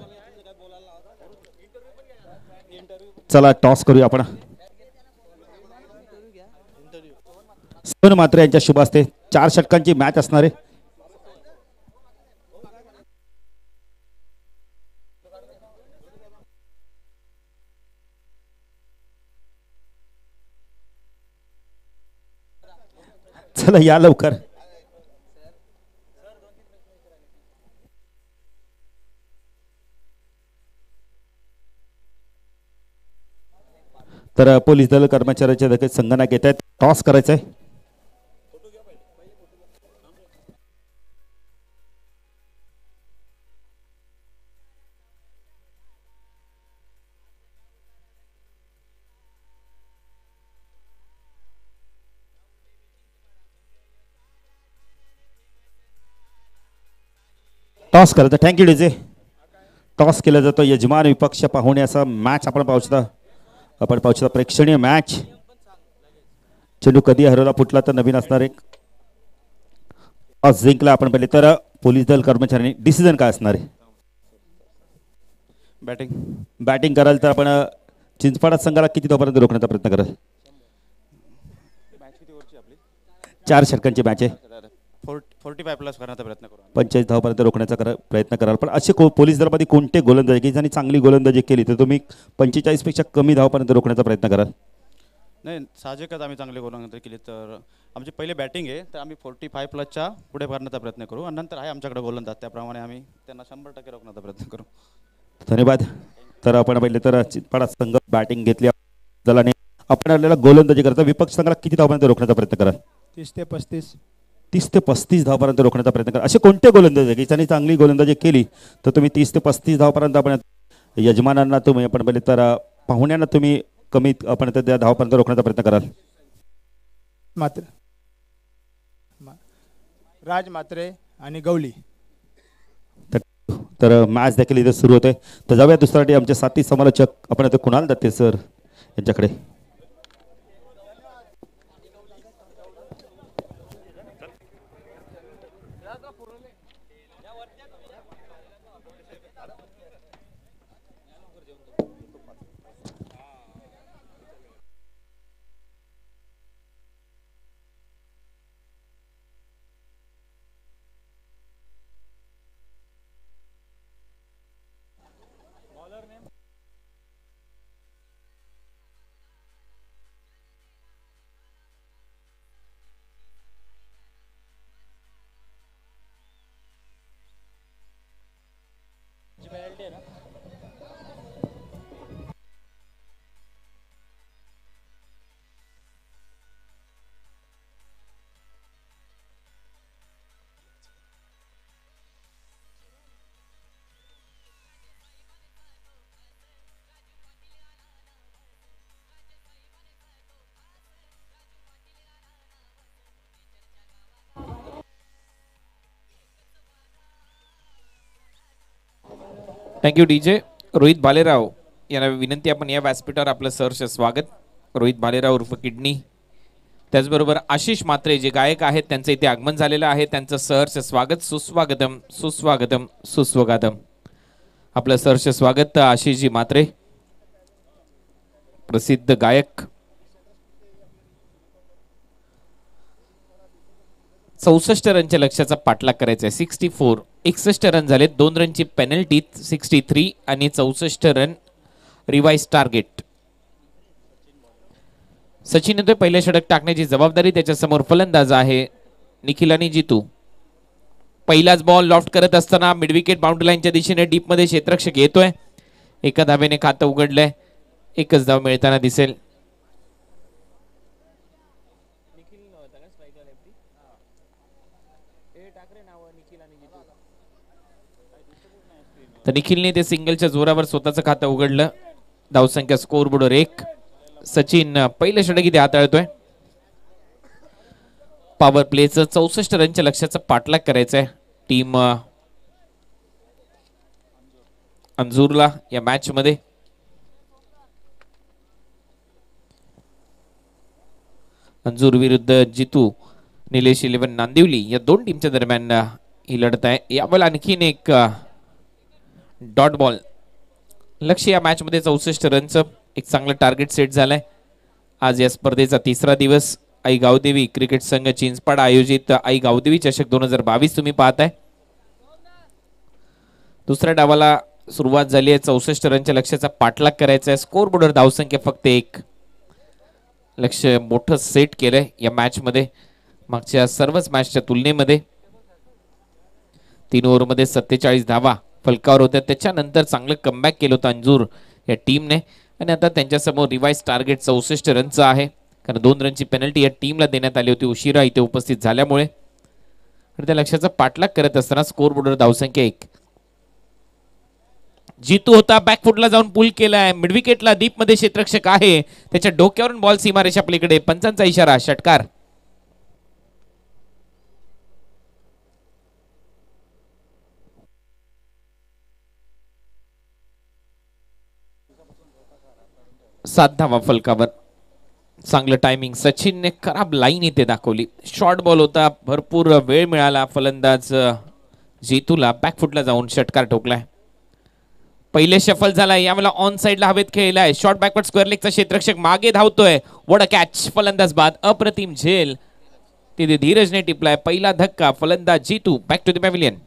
चला टॉस करूया आपण. सोन मात्र यांच्या शुभ असते. 4 षटकांची मॅच असणार आहे. चला या लवकर. तर पोलीस दल कर्मचाऱ्याच्या देखील संगणक येत आहेत. टॉस करायचंय. टॉस करायचं. Thank you DJ. टॉस केला जातो. यजमान विपक्ष पाहुणे असा मॅच आपण पाहू शकता. प्रेक्षणीय मॅच. चेंडू कधी हरवला फुटला तर नवीन असणार एक. टॉस जिंकला आपण पहिले तर पोलीस दल कर्मचाऱ्यांनी डिसिजन काय असणार आहे? बॅटिंग कराल तर आपण चिंचपाडा संघाला किती धावांपर्यंत रोखण्याचा प्रयत्न कराल? 4 षटकांची मॅच आहे. 45 प्लस करण्याचा प्रयत्न करू. 45 धावांपर्यंत रोखण्याचा प्रयत्न कराल. पण असे पोलीस दलामध्ये कोणते गोलंदाजी की ज्यांनी चांगली गोलंदाजी केली तर तुम्ही 45 पेक्षा कमी धावांपर्यंत रोखण्याचा प्रयत्न कराल? नाही, साहजिकच आम्ही चांगली गोलंदाजी केली तर आमची पहिली बॅटिंग आहे तर आम्ही 45 प्लसच्या पुढे करण्याचा प्रयत्न करू आणि नंतर आहे आमच्याकडे गोलंदाज, त्याप्रमाणे आम्ही त्यांना 100% रोखण्याचा प्रयत्न करू. धन्यवाद. तर आपण पहिले तर चिंचपाडा संघ बॅटिंग घेतली दलाने. आपण आपल्याला गोलंदाजी करता विपक्ष संघाला किती धावांपर्यंत रोखण्याचा प्रयत्न कराल? 30 ते 35. 30 ते 35 धावांपर्यंत रोखण्याचा प्रयत्न करा. असे कोणते गोलंदाजी की त्यांनी चांगली गोलंदाजी केली तर तुम्ही 30 ते 35 धावांपर्यंत आपण यजमानांना तुम्ही आपण पहिले तर पाहुण्यांना तुम्ही कमी आपण त्या धावांपर्यंत रोखण्याचा प्रयत्न कराल? मात्र राज मात्रे आणि गवली. तर मॅच देखील इथे सुरू होते. तर जाऊया दुसऱ्यासाठी आमचे साथी समालोचक आपण आता कुणाल दत्ते सर यांच्याकडे. Thank you DJ. रोहित भालेराव यांना विनंती, आपण या व्यासपीठावर आपलं सहर्ष स्वागत. रोहित भालेराव उर्फ किडनी, त्याचबरोबर आशिष मात्रे जे गायक आहेत त्यांचं इथे आगमन झालेलं आहे. त्यांचं सहर्ष स्वागत. सुस्वागतम सुस्वागतम सुस्वागतम. आपलं सहर्ष स्वागत आशिषजी मात्रे, प्रसिद्ध गायक. 64 रनच्या लक्ष्याचा पाठलाग करायचा आहे. 64 61 रन झाले. 2 रनची पेनल्टी. 63 आणि 64 रन रिवाइज टार्गेट. सचिन येतोय. पहिले षटक टाकण्याची जबाबदारी त्याच्या समोर फलंदाज आहे निखिल आणि जितू. पहिलाच बॉल लॉफ्ट करत असताना मिड विकेट बाउंड्री लाईनच्या दिशेने डीप मध्ये क्षेत्ररक्षक येतोय. एका धावेने खातं उघडलंय. एकच धाव मिळताना दिसेल. तर निखिलने ते सिंगलच्या जोरावर स्वतःचं खातं उघडलं. धावसंख्या स्कोर बोर्डवर 1. सचिन पहिलं षटक इथे हाताळतोय. पॉवर प्लेचं 64 रनच्या लक्ष्याचा पाठलाग करायचा आहे टीम अंजूरला या मॅच मध्ये. अंजूर विरुद्ध जितू निलेश 11 नांदिवली या दोन टीमच्या दरम्यान ही लढत आहे. यावेळेला आणखीन एक डॉट बॉल लक्ष या मॅच मध्ये 64 रनचं एक चांगलं टार्गेट सेट झालंय. आज या स्पर्धेचा तिसरा दिवस. आई गावदेवी क्रिकेट संघ चिंचपाड आयोजित आई गावदेवी चषक 2022 तुम्ही पाहताय. दुसऱ्या डावाला सुरुवात झाली आहे. 64 रनच्या लक्ष्याचा पाठलाग करायचा आहे. स्कोर बोर्डवर धावसंख्या फक्त 1. लक्ष मोठं सेट केलंय या मॅच मध्ये मागच्या सर्वच मॅचच्या तुलनेमध्ये. 3 ओव्हरमध्ये 47 धावा फलकावर होत्या. त्याच्यानंतर चांगलं कमबॅक केलं होतं अंजूर या टीमने आणि आता त्यांच्यासमोर रिवाइज टार्गेट 64 रनचं आहे. कारण 2 रनची पेनल्टी या टीमला देण्यात आली होती उशिरा इथे उपस्थित झाल्यामुळे. आणि त्या लक्ष्याचा पाठलाग करत असताना स्कोर बोर्डवर धावसंख्या 1. जितू होता बॅकफुटला जाऊन पुल केलाय. मिडविकेटला डीप मध्ये क्षेत्ररक्षक आहे. त्याच्या डोक्यावरून बॉल सीमारेषा पलीकडे. पंचांचा इशारा. षटकार. सात धावा फलकावर. चांगलं टायमिंग. सचिनने खराब लाईन इथे दाखवली. शॉर्ट बॉल होता. भरपूर वेळ मिळाला. फलंदाज जितूला बॅकफुटला जाऊन षटकार ठोकलाय. पहिले शफल झालाय. यावेळेला ऑन साइडला हवेत खेळलाय. शॉर्ट बॅकवर्ड स्क्वेअर लेगचा क्षेत्ररक्षक मागे धावतोय. वड कॅच. फलंदाज बाद. अप्रतिम झेल तिथे धीरजने टिपलाय. पहिला धक्का. फलंदाज जितू बॅक टू द पॅव्हिलियन.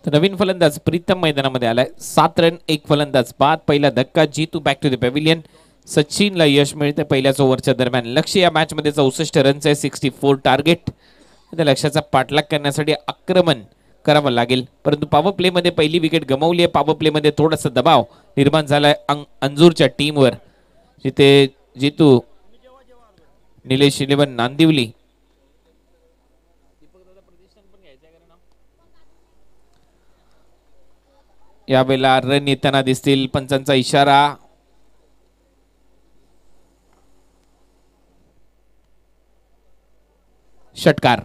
तर नवीन फलंदाज प्रीतम मैदानामध्ये आलाय. 7 रन 1 फलंदाज बाद. पहिला धक्का. जितू बॅक टू द पॅव्हिलियन. सचिनला यश मिळते पहिल्याच ओव्हरच्या दरम्यान. लक्ष या मॅच मध्ये 64 रनचं आहे. 64 टार्गेट. त्या लक्ष्याचा पाठलाग करण्यासाठी आक्रमण करावं लागेल. परंतु पॉवर प्ले मध्ये पहिली विकेट गमावली आहे. पॉवर प्ले मध्ये थोडासा दबाव निर्माण झालाय अंजूरच्या टीमवर. जिथे जितू निलेश 11 नांदिवली यावेळेला रन येताना दिसतील. पंचांचा इशारा. षटकार.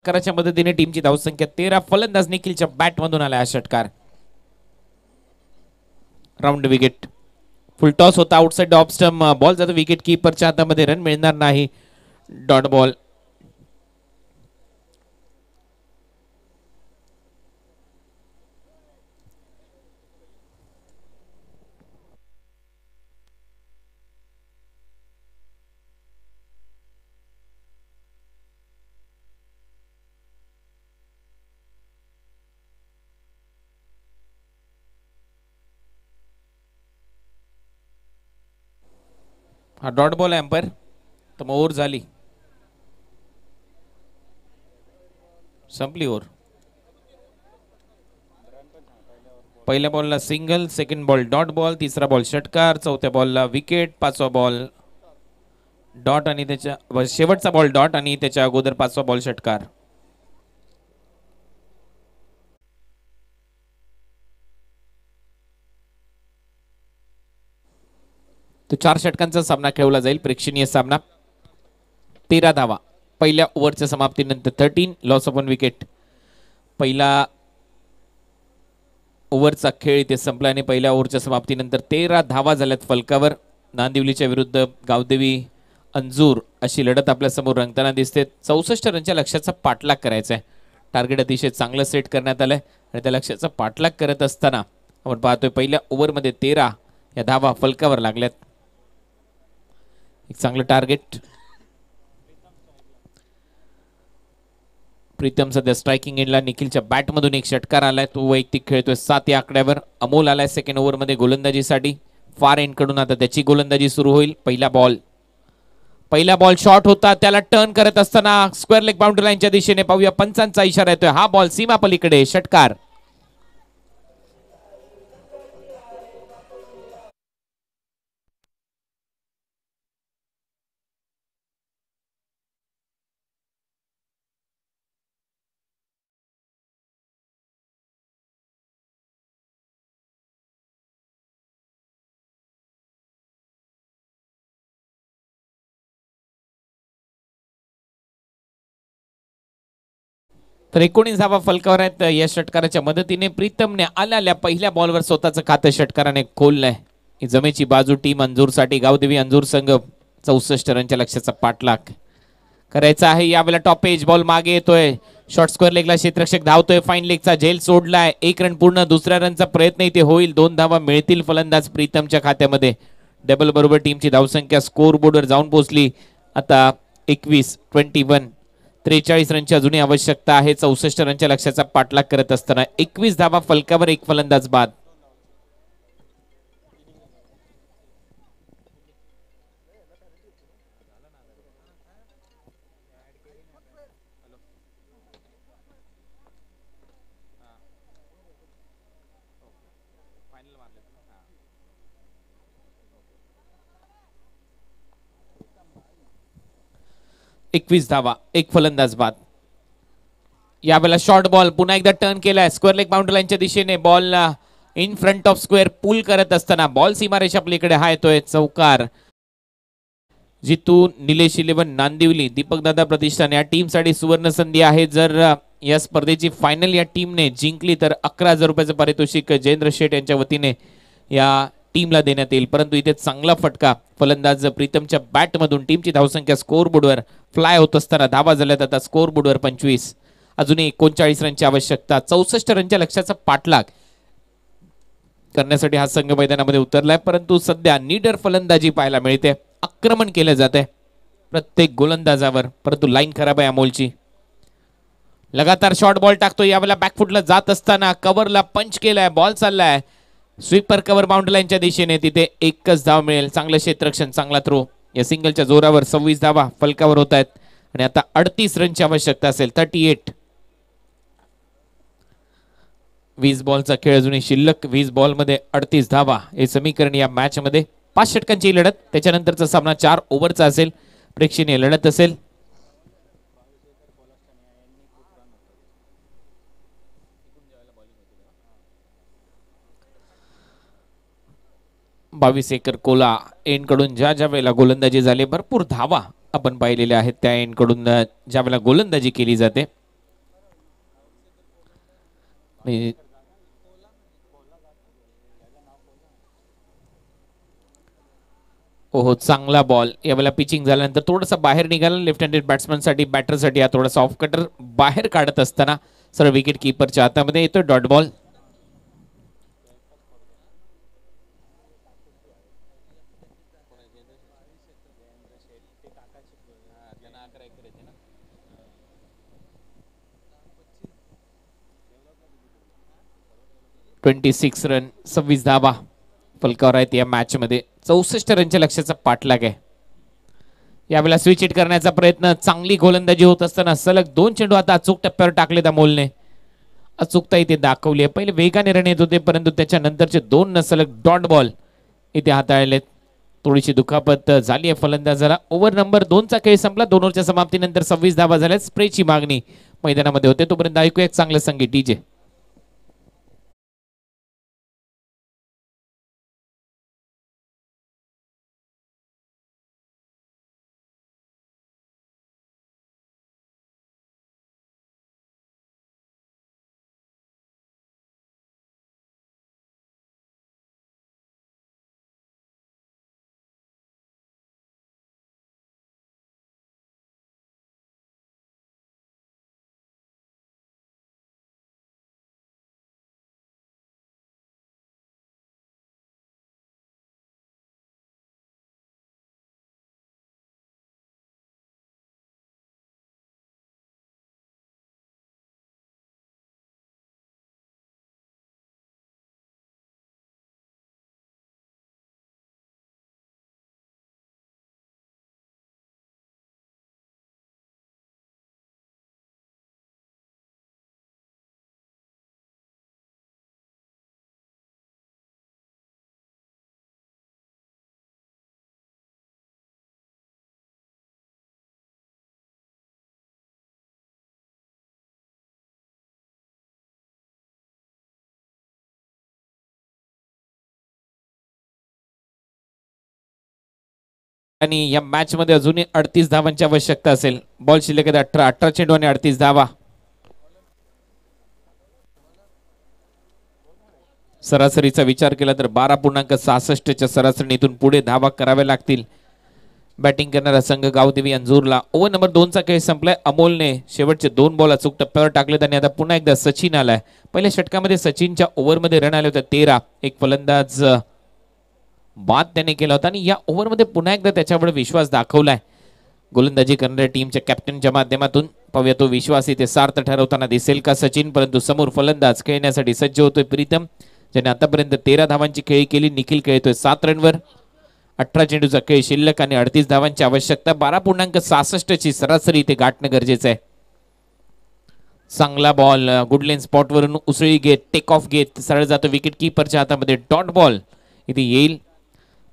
कराच्या मदतीने टीमची धावसंख्या 13. फलंदाज निखिलच्या बॅट मधून आला षटकार. Round wicket. फुल टॉस होता. Outside the off stump. Ball जातो विकेट कीपरच्या हातामध्ये. रन मिळणार नाही. Dot ball. हा डॉट बॉल आहे अंपायर. तर मग ओव्हर झाली. संपली ओव्हर. पहिल्या बॉलला single. Second ball dot ball. तिसरा बॉल षटकार. चौथ्या बॉलला विकेट. पाचवा बॉल डॉट आणि त्याच्या शेवटचा बॉल डॉट आणि त्याच्या अगोदर 5वा बॉल षटकार. तो 4 षटकांचा सामना खेळवला जाईल. प्रेक्षणीय सामना. 13 धावा पहिल्या ओव्हरच्या समाप्तीनंतर. 13 लॉस ऑफ 1 विकेट. पहिला ओव्हरचा खेळ इथे संपला आणि पहिल्या ओव्हरच्या समाप्तीनंतर 13 धावा झाल्यात फलकावर. नांदिवलीच्या विरुद्ध गावदेवी अंजूर अशी लढत आपल्या समोर रंगताना दिसते. 64 रनच्या लक्ष्याचा पाठलाग करायचा आहे. टार्गेट अतिशय चांगलं सेट करण्यात आलंय आणि त्या लक्ष्याचा पाठलाग करत असताना आपण पाहतोय पहिल्या ओव्हरमध्ये 13 या धावा फलकावर लागल्यात. एक चांगलं टार्गेट. प्रीतम सध्या स्ट्रायकिंग एंडला. निखिलच्या बॅटमधून एक षटकार आलाय. तो वैयक्तिक खेळतोय 7 या आकड्यावर. अमोल आलाय सेकंड ओव्हरमध्ये गोलंदाजीसाठी. फार एंड कडून आता त्याची गोलंदाजी सुरू होईल. पहिला बॉल शॉट होता. त्याला टर्न करत असताना स्क्वेअर लेग बाउंड्री लाईनच्या दिशेने पाहूया. पंचांचा इशारा येतोय. हा बॉल सीमा पलीकडे. षटकार. तर 19 धावा फलकावर आहेत. या षटकाराच्या मदतीने प्रीतमने आलेल्या पहिल्या बॉलवर स्वतःचं खातं षटकाराने खोललंय. ही जमेची बाजू टीम अंजूरसाठी. गावदेवी अंजूर संघ 64 रनच्या लक्ष्याचा पाठलाग करायचा आहे. यावेळेला टॉप एज बॉल मागे येतोय. शॉर्ट स्क्वेअर लेगला क्षेत्ररक्षक धावतोय. फाईन लेगचा झेल सोडलाय. 1 रन पूर्ण. दुसऱ्या रनचा प्रयत्न इथे होईल. 2 धावा मिळतील फलंदाज प्रीतमच्या खात्यामध्ये. डबल बरोबर टीमची धावसंख्या स्कोर बोर्डवर जाऊन पोहोचली. आता 21 43 रनची अजूनही आवश्यकता आहे. 64 रनच्या लक्ष्याचा पाठलाग करत असताना 21 धावा फलकावर. एक फलंदाज बाद. एकवीस धावा. एक फलंदाज बाद. यावेळेला शॉर्ट बॉल पुन्हा एकदा टर्न केलाय. स्क्वेअर लेग बाउंड्री लाईनच्या दिशेने. Ball in front of square pull करत असताना बॉल सीमारेषा आपल्याकडे हा येतोय. चौकार. जितू निलेश 11 नांदिवली दीपकदादा प्रतिष्ठान या टीम साठी सुवर्ण संधी आहे. जर या स्पर्धेची फायनल या टीमने जिंकली तर 11,000 रुपयाचं पारितोषिक जयेंद्र शेठ यांच्या वतीने या टीमला देण्यात येईल. परंतु इथे चांगला फटका फलंदाज प्रीतमच्या बॅटमधून. टीमची धावसंख्या स्कोर बोर्डवर फ्लाय होत असताना धावा झाल्यात आता स्कोर बोर्डवर 25. अजूनही 39 रनची आवश्यकता. 64 रनच्या लक्ष्याचा पाठलाग करण्यासाठी हा संघ मैदानामध्ये उतरलाय. परंतु सध्या नीडर फलंदाजी पाहायला मिळते. आक्रमण केलं जाते प्रत्येक गोलंदाजावर. परंतु लाईन खराब आहे अमोलची. लगातार शॉर्ट बॉल टाकतो. यावेळेला बॅकफुटला जात असताना कव्हरला पंच केलाय. बॉल चाललाय स्वीपर कव्हर बाउंड्री लाईनच्या दिशेने. तिथे एकच धाव मिळेल. चांगलं क्षेत्ररक्षण. चांगला थ्रो. या सिंगलच्या जोरावर 26 धावा फलकावर होत आहेत आणि आता 38 रनची आवश्यकता असेल. 38. 20 बॉलचा खेळ अजूनही शिल्लक. 20 बॉलमध्ये 38 धावा हे समीकरण या मॅच मध्ये. 5 षटकांची लढत. त्याच्यानंतरचा सामना 4 ओव्हरचा असेल. प्रेक्षणीय लढत असेल. बावीस एकर कोला एंड कडून ज्या ज्या वेळेला गोलंदाजी झाली भरपूर धावा आपण पाहिलेल्या आहेत. त्या एंड कडून ज्या वेळेला गोलंदाजी केली जाते. ओहो चांगला बॉल. यावेळेला पिचिंग झाल्यानंतर थोडासा बाहेर निघाला. लेफ्ट हँडेड बॅट्समन साठी बॅटरसाठी हा थोडासा ऑफ कटर बाहेर काढत असताना सरळ विकेट कीपरच्या हातामध्ये येतो. Dot ball. (26 रन 26 धावा फलकावर आहेत या मॅच मध्ये. 64 रनच्या लक्ष्याचा पाठलाग आहे. यावेळेला स्विच हिट करण्याचा प्रयत्न. चांगली गोलंदाजी होत असताना सलग 2 चेंडू आता अचूक टप्प्यावर टाकलेत अमोलने. अचूकता इथे दाखवली आहे. पहिले वेगाने रन येत होते परंतु त्याच्यानंतरचे 2 सलग डॉट बॉल इथे हाताळलेत. थोडीशी दुखापत झाली आहे फलंदाजाला. ओव्हर नंबर 2चा खेळ संपला. 2 ओव्हरच्या समाप्तीनंतर 26 धावा झाल्या. स्प्रेची मागणी मैदानामध्ये होते. तोपर्यंत ऐकूया एक चांगलं संगीत डीजे. आणि या मॅच मध्ये अजूनही 38 धावांची आवश्यकता असेल. बॉल शिल्लक आहेत 18 चेंडू आणि 38 धावा. सरासरीचा विचार केला तर 12.66च्या सरासरीतून पुढे धावा कराव्या लागतील बॅटिंग करणारा संघ गावदेवी अंजूरला. ओव्हर नंबर 2चा खेळ संपलाय. अमोलने शेवटचे 2 बॉल अचूक टप्प्यावर टाकलेत आणि आता पुन्हा एकदा सचिन आलाय. पहिल्या षटकामध्ये सचिनच्या ओव्हरमध्ये रन आले होते 13. एक फलंदाज बाद त्याने केला होता आणि या ओव्हरमध्ये पुन्हा एकदा त्याच्यावर विश्वास दाखवलाय गोलंदाजी करणाऱ्या टीमच्या कॅप्टनच्या माध्यमातून. पाहूया तो विश्वास इथे सार्थ ठरवताना दिसेल का सचिन. परंतु समोर फलंदाज खेळण्यासाठी सज्ज होतोय प्रीतम, ज्याने आतापर्यंत 13 धावांची खेळी केली. निखिल खेळतोय 7 रनवर. 18 चेंडूचा खेळ शिल्लक आणि 38 धावांची आवश्यकता. 12.66ची सरासरी इथे गाठणं गरजेचं आहे. चांगला बॉल गुडलेन स्पॉटवरून उसळी घेत टेक ऑफ घेत सरळ जातो विकेट किपरच्या हातामध्ये. डॉट बॉल इथे येईल.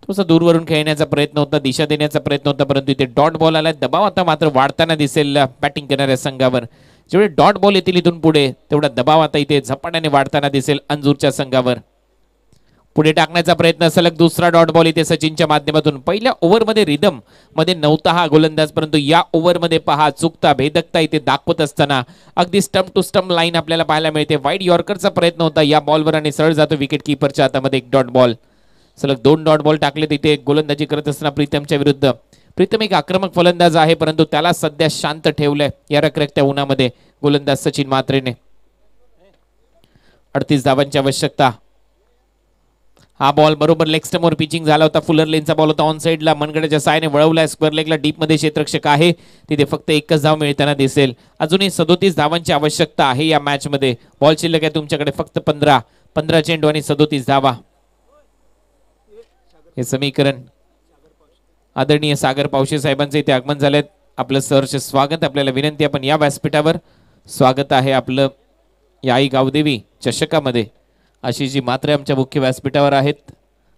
थोडासा दूरवरून खेळण्याचा प्रयत्न होता, दिशा देण्याचा प्रयत्न होता, परंतु इथे डॉट बॉल आला. दबाव आता मात्र वाढताना दिसेल बॅटिंग करणाऱ्या संघावर. जेवढे डॉट बॉल येतील इथून पुढे तेवढा दबाव आता इथे झपाट्याने वाढताना दिसेल अंजूरच्या संघावर. पुढे टाकण्याचा प्रयत्न सलग दुसरा डॉट बॉल इथे सचिनच्या माध्यमातून. पहिल्या ओव्हरमध्ये रिदम मध्ये नव्हता हा गोलंदाज, परंतु या ओव्हरमध्ये पहा चुकता भेदकता इथे दाखवत असताना अगदी स्टंप टू स्टंप लाईन आपल्याला पाहायला मिळते. वाईड यॉर्करचा प्रयत्न होता या बॉलवर आणि सरळ जातो विकेट किपरच्या हातामध्ये. एक डॉट बॉल. सलग 2 डॉट बॉल टाकले तिथे गोलंदाजी करत असताना प्रीतमच्या विरुद्ध. प्रीतम एक आक्रमक फलंदाज आहे, परंतु त्याला सध्या शांत ठेवलंय या रखरखत्या उन्हामध्ये गोलंदाज सचिन म्हात्रेने. 38 धावांची आवश्यकता. हा बॉल बरोबर लेग स्टंपवर पिचिंग झाला होता. फुलर लेनचा बॉल होता. ऑन साइडला मनगडाच्या सायने वळवलाय. स्क्वेअर लेगला डीप मध्ये क्षेत्ररक्षक आहे, तिथे फक्त एकच धाव मिळताना दिसेल. अजूनही 37 धावांची आवश्यकता आहे या मॅच मध्ये. बॉल शिल्लक आहे तुमच्याकडे फक्त 15 चेंडू आणि 37 धावा. हे समीकरण आदरणीय सागर पावशे साहेबांचे इथे आगमन झालेत. आपलं सहर्ष स्वागत. आपल्याला विनंती आपण या व्यासपीठावर स्वागत आहे आपलं या आई गावदेवी चषकामध्ये. आशिषजी म्हात्रे आमच्या मुख्य व्यासपीठावर आहेत.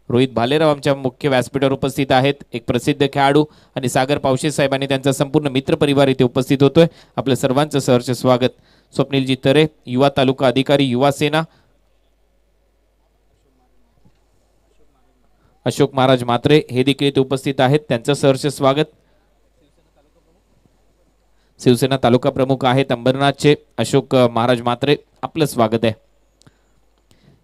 रोहित भालेराव आमच्या मुख्य व्यासपीठावर उपस्थित आहेत. एक प्रसिद्ध खेळाडू आणि सागर पावशे साहेब आणि त्यांचा संपूर्ण मित्र परिवार इथे उपस्थित होतोय. आपलं सर्वांचं सहर्ष स्वागत. स्वप्नीलजी तरे युवा तालुका अधिकारी युवा सेना, अशोक महाराज म्हात्रे हे देखील इथे उपस्थित आहेत. त्यांचं सहर्ष स्वागत. शिवसेना तालुका प्रमुख आहेत अंबरनाथचे अशोक महाराज म्हात्रे, आपलं स्वागत आहे.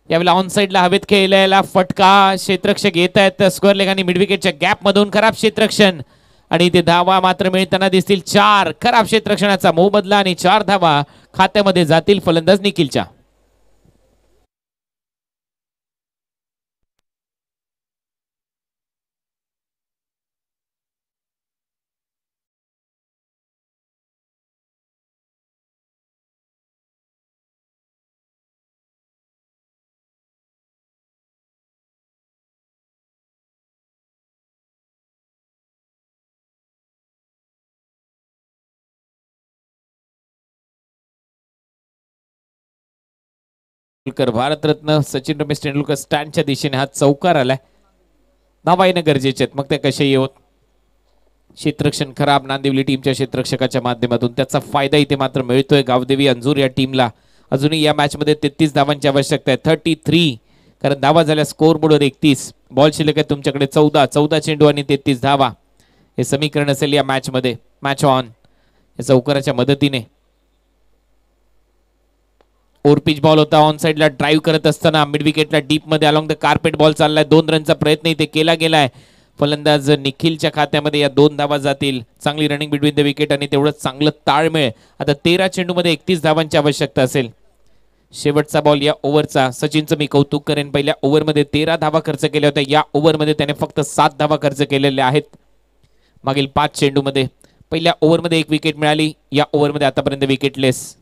यावेळेला ऑन साइडला हवेत खेळलेला फटका क्षेत्ररक्षक येत आहेत स्क्वेअर लेग आणि मिड विकेटच्या गॅप मधून. खराब क्षेत्ररक्षण आणि इथे धावा मात्र मिळताना दिसतील 4. खराब क्षेत्ररक्षणाचा मोबदला आणि 4 धावा खात्यामध्ये जातील फलंदाज निखिलच्या. भारतरत्न सचिन रमेश तेंडुलकर स्टँडच्या दिशेने हा चौकार आलाय. धावा येणं गरजेचे आहेत, मग ते कसे येवत. क्षेत्ररक्षण खराब नांदिवली टीमच्या क्षेत्ररक्षकाच्या माध्यमातून, त्याचा फायदा इथे मात्र मिळतोय गावदेवी अंजूर या टीमला. अजूनही या मॅच मध्ये 33 धावांची आवश्यकता आहे. 33, कारण धावा झाल्या स्कोर बोर्डवर 31. बॉल शिल्लक आहे तुमच्याकडे 14 चेंडू आणि 33 धावा. हे समीकरण असेल या मॅच मध्ये. मॅच ऑन या चौकाराच्या मदतीने. ओव्हर पिच बॉल होता, ऑन साइडला ड्राईव्ह करत असताना मिड विकेटला डीप मध्ये अलॉंग द कार्पेट बॉल चाललाय. 2 रनचा प्रयत्न इथे केला गेलाय. फलंदाज निखिलच्या खात्यामध्ये या 2 धावा जातील. चांगली रनिंग बिटवीन द विकेट आणि तेवढंच चांगलं ताळमेळ. आता 13 चेंडूमध्ये 31 धावांची आवश्यकता असेल. शेवटचा बॉल या ओव्हरचा. सचिनचं मी कौतुक करेन, पहिल्या ओव्हरमध्ये 13 धावा खर्च केल्या होत्या. या ओव्हरमध्ये त्याने फक्त 7 धावा खर्च केलेल्या आहेत. मागील 5 चेंडूमध्ये पहिल्या ओव्हरमध्ये 1 विकेट मिळाली. या ओव्हरमध्ये आतापर्यंत विकेटलेस.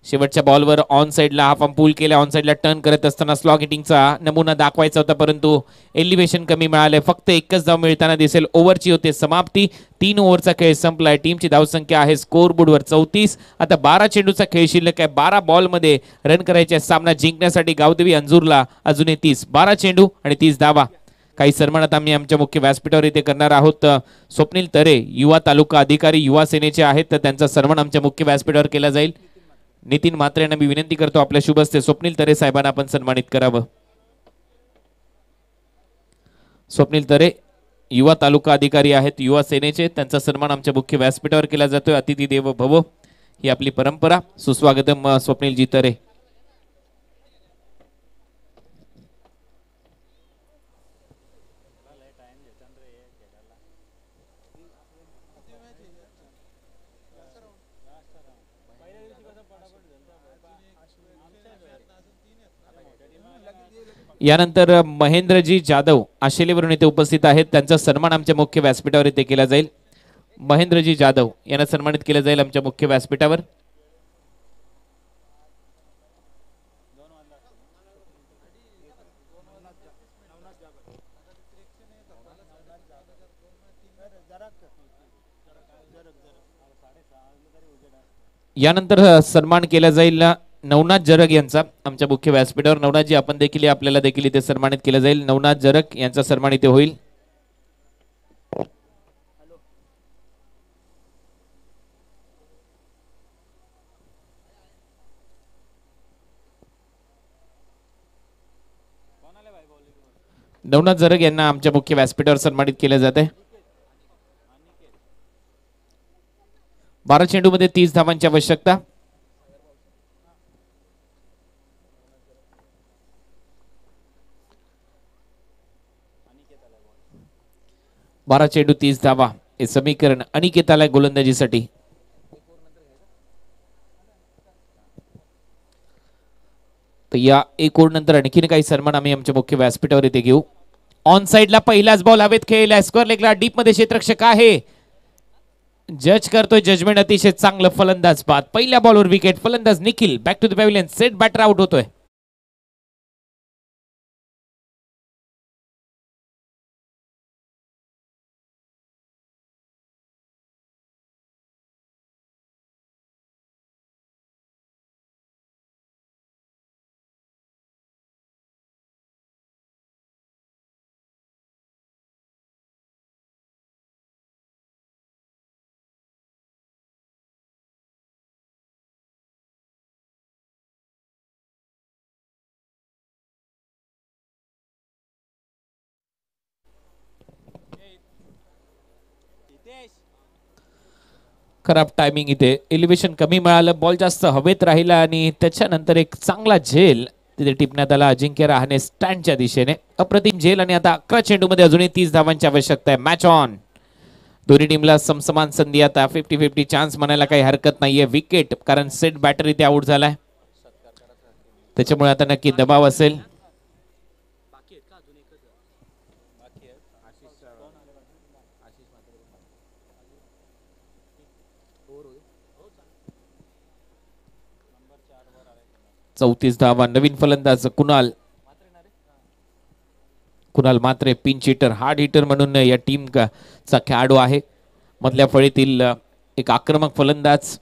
शेवटच्या बॉलवर ऑन साइडला हाफ पूल केला. ऑन साइडला टर्न करत असताना स्लॉग हिटिंगचा नमुना दाखवायचा होता, परंतु एलिव्हेशन कमी मिळाले. फक्त एकच धाव मिळताना दिसेल. ओव्हरची होते समाप्ती. 3 ओव्हरचा खेळ संपलाय. टीमची धावसंख्या आहे स्कोर बोर्डवर 34. आता 12 चेंडूचा खेळ शिल्लक आहे. 12 बॉलमध्ये रन करायचे. सामना जिंकण्यासाठी गावदेवी अंजूरला अजूनही 30. 12 चेंडू आणि 30 धावा. काही सन्मानात आम्ही आमच्या मुख्य व्यासपीठावर इथे करणार आहोत. स्वप्नील तरे युवा तालुका अधिकारी युवा सेनेचे आहेत, तर त्यांचा सन्मान आमच्या मुख्य व्यासपीठावर केला जाईल. नितीन म्हात्रे यांना मी विनंती करतो आपल्या शुभ हस्ते स्वप्नील तरे साहेबांना आपण सन्मानित करावं. स्वप्नील तरे युवा तालुका अधिकारी आहेत युवा सेनेचे, त्यांचा सन्मान आमच्या मुख्य व्यासपीठावर केला जातोय. अतिथी देव भव ही आपली परंपरा. सुस्वागतम स्वप्नीलजी तरे. यानंतर महेंद्रजी जाधव आशेलेवरून इथे उपस्थित आहेत, त्यांचा सन्मान आमच्या मुख्य व्यासपीठावर इथे केला जाईल. महेंद्रजी जाधव यांना सन्मानित केलं जाईल आमच्या मुख्य व्यासपीठावर. यानंतर सन्मान केला जाईल नवनाथ जरग यांचा आमच्या मुख्य व्यासपीठावर. नवनाथजी आपण देखील आपल्याला देखील इथे सन्मानित केलं जाईल. नवनाथ जरग यांचा सन्मान इथे होईल. नवनाथ जरग यांना आमच्या मुख्य व्यासपीठावर सन्मानित केले जाते. 12 चेंडूमध्ये 30 धावांची आवश्यकता. बारा चेंडू 30 धावा हे समीकरण अनिकेताला गोलंदाजीसाठी. तर या 1 ओव्हर नंतर आणखीन काही सन्मान आम्ही आमच्या मुख्य व्यासपीठावर इथे घेऊ. ऑन साइडला पहिलाच बॉल हवेत खेळला. स्क्वेअर लेगला डीप मध्ये क्षेत्ररक्षक आहे. जज करतोय जजमेंट अतिशय चांगलं. फलंदाज बाद. पहिल्या बॉलवर विकेट. फलंदाज Nikhil back to the pavilion. Set batter out होतोय. खराब टायमिंग इथे. एलिव्हेशन कमी मिळालं. बॉल जास्त हवेत राहिला आणि त्याच्यानंतर एक चांगला झेल तिथे टिपण्यात आला अजिंक्य रहाणे स्टँडच्या दिशेने. अप्रतिम झेल आणि आता 11 चेंडूमध्ये अजूनही 30 धावांची आवश्यकता आहे. Match on. दोन्ही टीमला समसमान संधी. आता 50-50 चान्स म्हणायला काही हरकत नाहीये. विकेट कारण सेट बॅटर इथे आउट झालाय, त्याच्यामुळे आता नक्की दबाव असेल. चौतीस धावा. नवीन फलंदाज कुणाल मात्रे पिंच हिटर हार्ड हिटर म्हणून या टीम चा खेळाडू आहे. मधल्या फळीतील एक आक्रमक फलंदाज.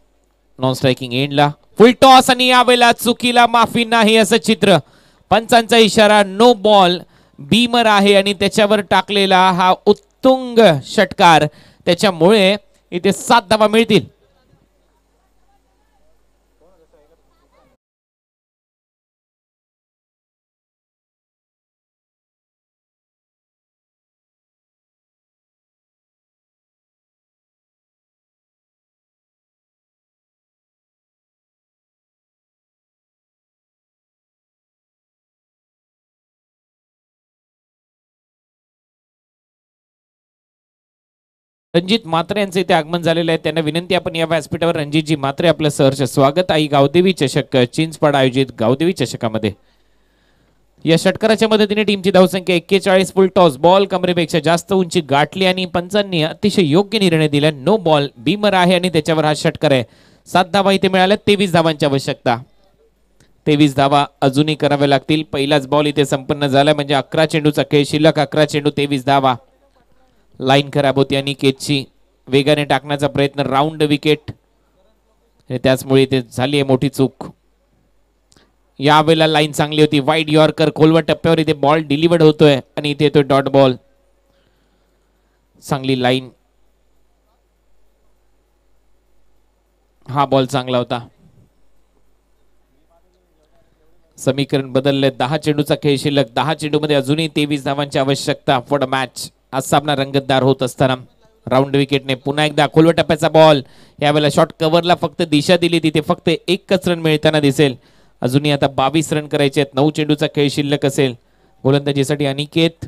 नॉन स्ट्रायकिंग एंडला फुल टॉस आणि यावेळेला चुकीला माफी नाही असं चित्र. पंचांचा इशारा नो बॉल. बीमर आहे आणि त्याच्यावर टाकलेला हा उत्तुंग षटकार, त्याच्यामुळे इथे 7 धावा मिळतील. रणजित म्हात्रे यांचे इथे आगमन झालेले आहे. त्यांना विनंती, आपण या व्यासपीठावर रणजितजी म्हात्रे आपलं सहर्ष स्वागत. आई गावदेवी चषक चिंचपाड आयोजित गावदेवी चषकामध्ये या षटकाराच्या मदतीने टीमची धावसंख्या 41. फुल टॉस, बॉल कमरेपेक्षा जास्त उंची गाठली आणि पंचांनी अतिशय योग्य निर्णय दिला. नो बॉल, बीमर आहे आणि त्याच्यावर हा षटकार आहे. 7 धावा इथे मिळाल्या. 23 धावांची आवश्यकता. 23 धावा अजूनही कराव्या लागतील. पहिलाच बॉल इथे संपन्न झाला, म्हणजे 11 चेंडूचा खेळ शिल्लक. 11 चेंडू 23 धावा. लाईन खराब होती आणि केचची वेगाने टाकण्याचा प्रयत्न, राऊंड विकेट, त्याचमुळे इथे झाली आहे मोठी चूक. यावेळेला लाईन चांगली होती. वाईड यॉर्कर, खोलवर टप्प्यावर इथे बॉल डिलिव्हर्ड होतोय आणि इथे येतोय डॉट बॉल. चांगली लाईन, हा बॉल चांगला होता. समीकरण बदलले. 10 चेंडूचा खेळ शिल्लक. 10 चेंडूमध्ये अजूनही 23 धावांची आवश्यकता फॉर द मॅच. आज सामना रंगतदार होत असताना राऊंड विकेटने पुन्हा एकदा खोलवर टप्प्याचा बॉल. यावेळेला शॉट कव्हरला फक्त दिशा दिली, तिथे फक्त 1च रन मिळताना दिसेल. अजूनही आता 22 रन करायचे आहेत. 9 चेंडूचा खेळ शिल्लक असेल. गोलंदाजीसाठी अनिकेत.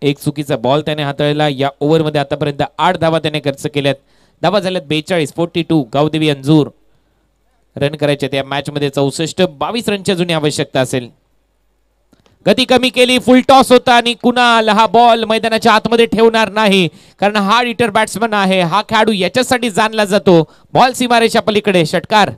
एक चुकीचा बॉल त्याने हाताळला. या ओव्हरमध्ये आतापर्यंत 8 धावा त्याने खर्च केल्यात. धावा झाल्यात 42. 42. गावदेवी अंजूर रन करायचे त्या मॅच मध्ये 64. 22 रनची अजूनही आवश्यकता असेल. गती कमी केली. फुल टॉस होता आणि कुणाल हा बॉल मैदानाच्या आतमध्ये ठेवणार नाही, कारण हा हिटर बॅट्समन आहे. हा खेळाडू याच्यासाठी जाणला जातो. बॉल सीमारेषा पलीकडे, षटकार.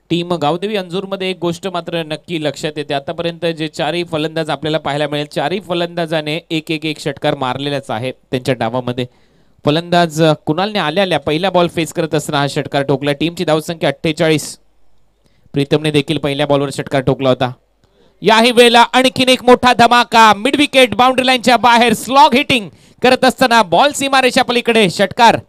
टीम गावदेवी अंजूर मध्ये एक गोष्ट मात्र नक्की लक्षात येते. आतापर्यंत जे 4ही फलंदाज आपल्याला पाहायला मिळेल, 4ही फलंदाजाने एक षटकार मारलेलाच आहे त्यांच्या डावामध्ये. फलंदाज कुणालने आल्या पहिला बॉल फेस करत असताना हा षटकार ठोकला. टीमची धावसंख्या 48. प्रीतमने देखील पहिल्या बॉलवर षटकार ठोकला होता. याही वेळेला आणखीन एक मोठा धमाका. मिड विकेट, बाउंड्री लाईनच्या बाहेर स्लॉग हिटिंग करत असताना बॉल सीमारेषा पलीकडे, षटकार.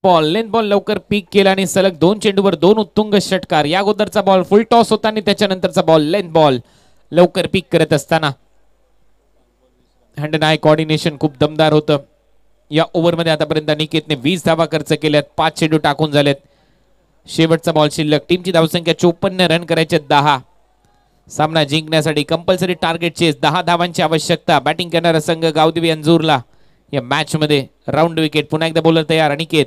बॉल लेंथ बॉल लवकर पीक केला आणि सलग 2 चेंडूवर 2 उत्तुंग षटकार. या अगोदरचा बॉल फुल टॉस होता आणि त्याच्यानंतरचा बॉल लेंथ बॉल लवकर पीक करत असताना हँड अँड आय कॉर्डिनेशन खूप दमदार होतं. या ओव्हरमध्ये आतापर्यंत अनिकेतने 20 धावा खर्च केल्यात. 5 चेंडू टाकून झालेत. शेवटचा बॉल शिल्लक. टीमची धावसंख्या 54. रन करायचे 10. सामना जिंकण्यासाठी कंपल्सरी टार्गेट चेस. 10 धावांची आवश्यकता. बॅटिंग करणारा संघ गावदेवी अंजूरला या मॅच मध्ये. राऊंड विकेट, पुन्हा एकदा बॉलर तयार अनिकेत.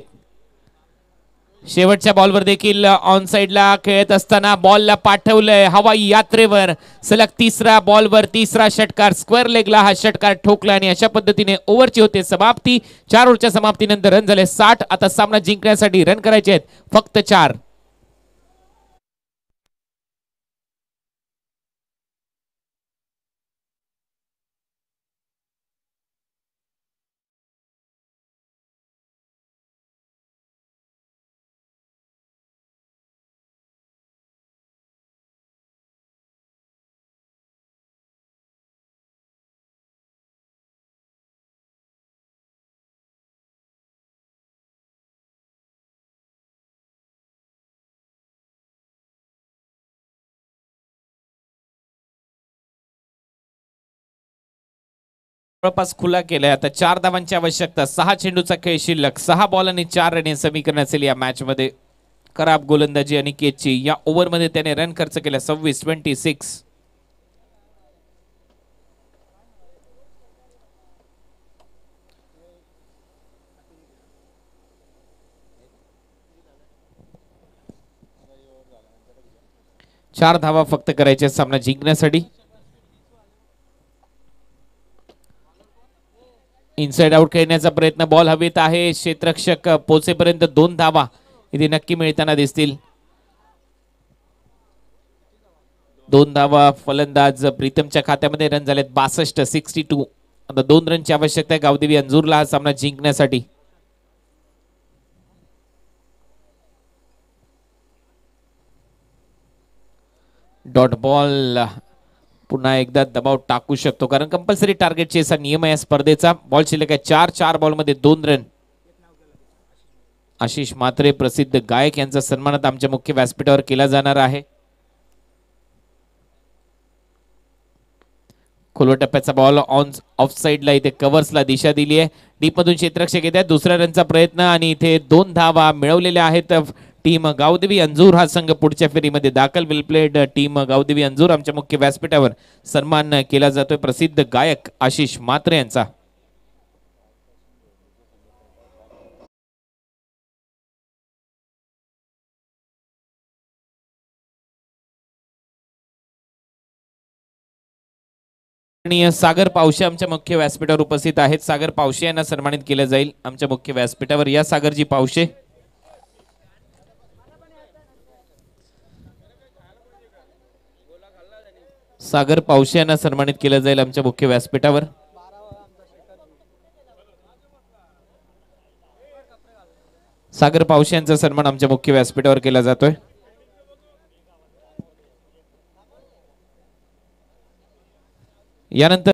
शेवटच्या बॉलवर देखील ऑन साइडला खेळत असताना बॉलला पाठवलंय हवाई यात्रेवर. सलग 3रा बॉलवर 3रा षटकार. स्क्वेअर लेगला हा षटकार ठोकला आणि अशा पद्धतीने ओव्हरची होते समाप्ती. 4 ओव्हरच्या समाप्तीनंतर रन झाले 60. आता सामना जिंकण्यासाठी रन करायचे आहेत फक्त 4. जवळपास खुला केलाय. आता 4 धावांची आवश्यकता. 6 चेंडूचा खेळ शिल्लक. 6 बॉल आणि 4 रन हे समीकरण असेल या मॅच मध्ये. खराब गोलंदाजी अनिकेतची. या ओव्हरमध्ये त्याने रन खर्च केला 26. 4 धावा फक्त करायच्या सामना जिंकण्यासाठी. इनसाइड आउट खेळण्याचा प्रयत्न, बॉल हवेत आहे, क्षेत्ररक्षक पोहोचेपर्यंत 2 धावा इथे नक्की मिळताना दिसतील. 2 धावा फलंदाज प्रीतमच्या खात्यामध्ये. रन झालेत 62, 62. आता 2 रनची आवश्यकता आहे गावदेवी अंजूरला हा सामना जिंकण्यासाठी. डॉट बॉल पुन्हा एकदा दबाव टाकू शकतो, कारण कंपल्सरी टार्गेट चेसचा नियम आहे या स्पर्धेचा. बॉल शिल्लक आहे 4 बॉलमध्ये 2 रन. आशिष म्हात्रे प्रसिद्ध गायक यांचा सन्मान आता आमच्या मुख्य व्यासपीठावर केला जाणार आहे. खोलवर टप्प्याचा बॉल ऑन ऑफ साइडला इथे कव्हर्सला दिशा दिली आहे. डीप मधून क्षेत्ररक्षक येत आहे. दुसऱ्या रनचा प्रयत्न आणि इथे 2 धावा मिळवलेल्या आहेत. टीम गावदेवी अंजूर हा संघ पुढच्या फेरीमध्ये दाखल. वेल प्लेड टीम गावदेवी अंजूर. आमच्या मुख्य व्यासपीठावर सन्मान केला जातोय प्रसिद्ध गायक आशिष म्हात्रे यांचा. आणि सागर पावशे आमच्या मुख्य व्यासपीठावर उपस्थित आहेत. सागर पावशे यांना सन्मानित केलं जाईल आमच्या मुख्य व्यासपीठावर. या सागरजी पावशे. सागर पावशे यांना सन्मानित केलं जाईल आमच्या मुख्य व्यासपीठावर. सागर पावशे यांचा सन्मान आमच्या मुख्य व्यासपीठावर केला जातोय. यानंतर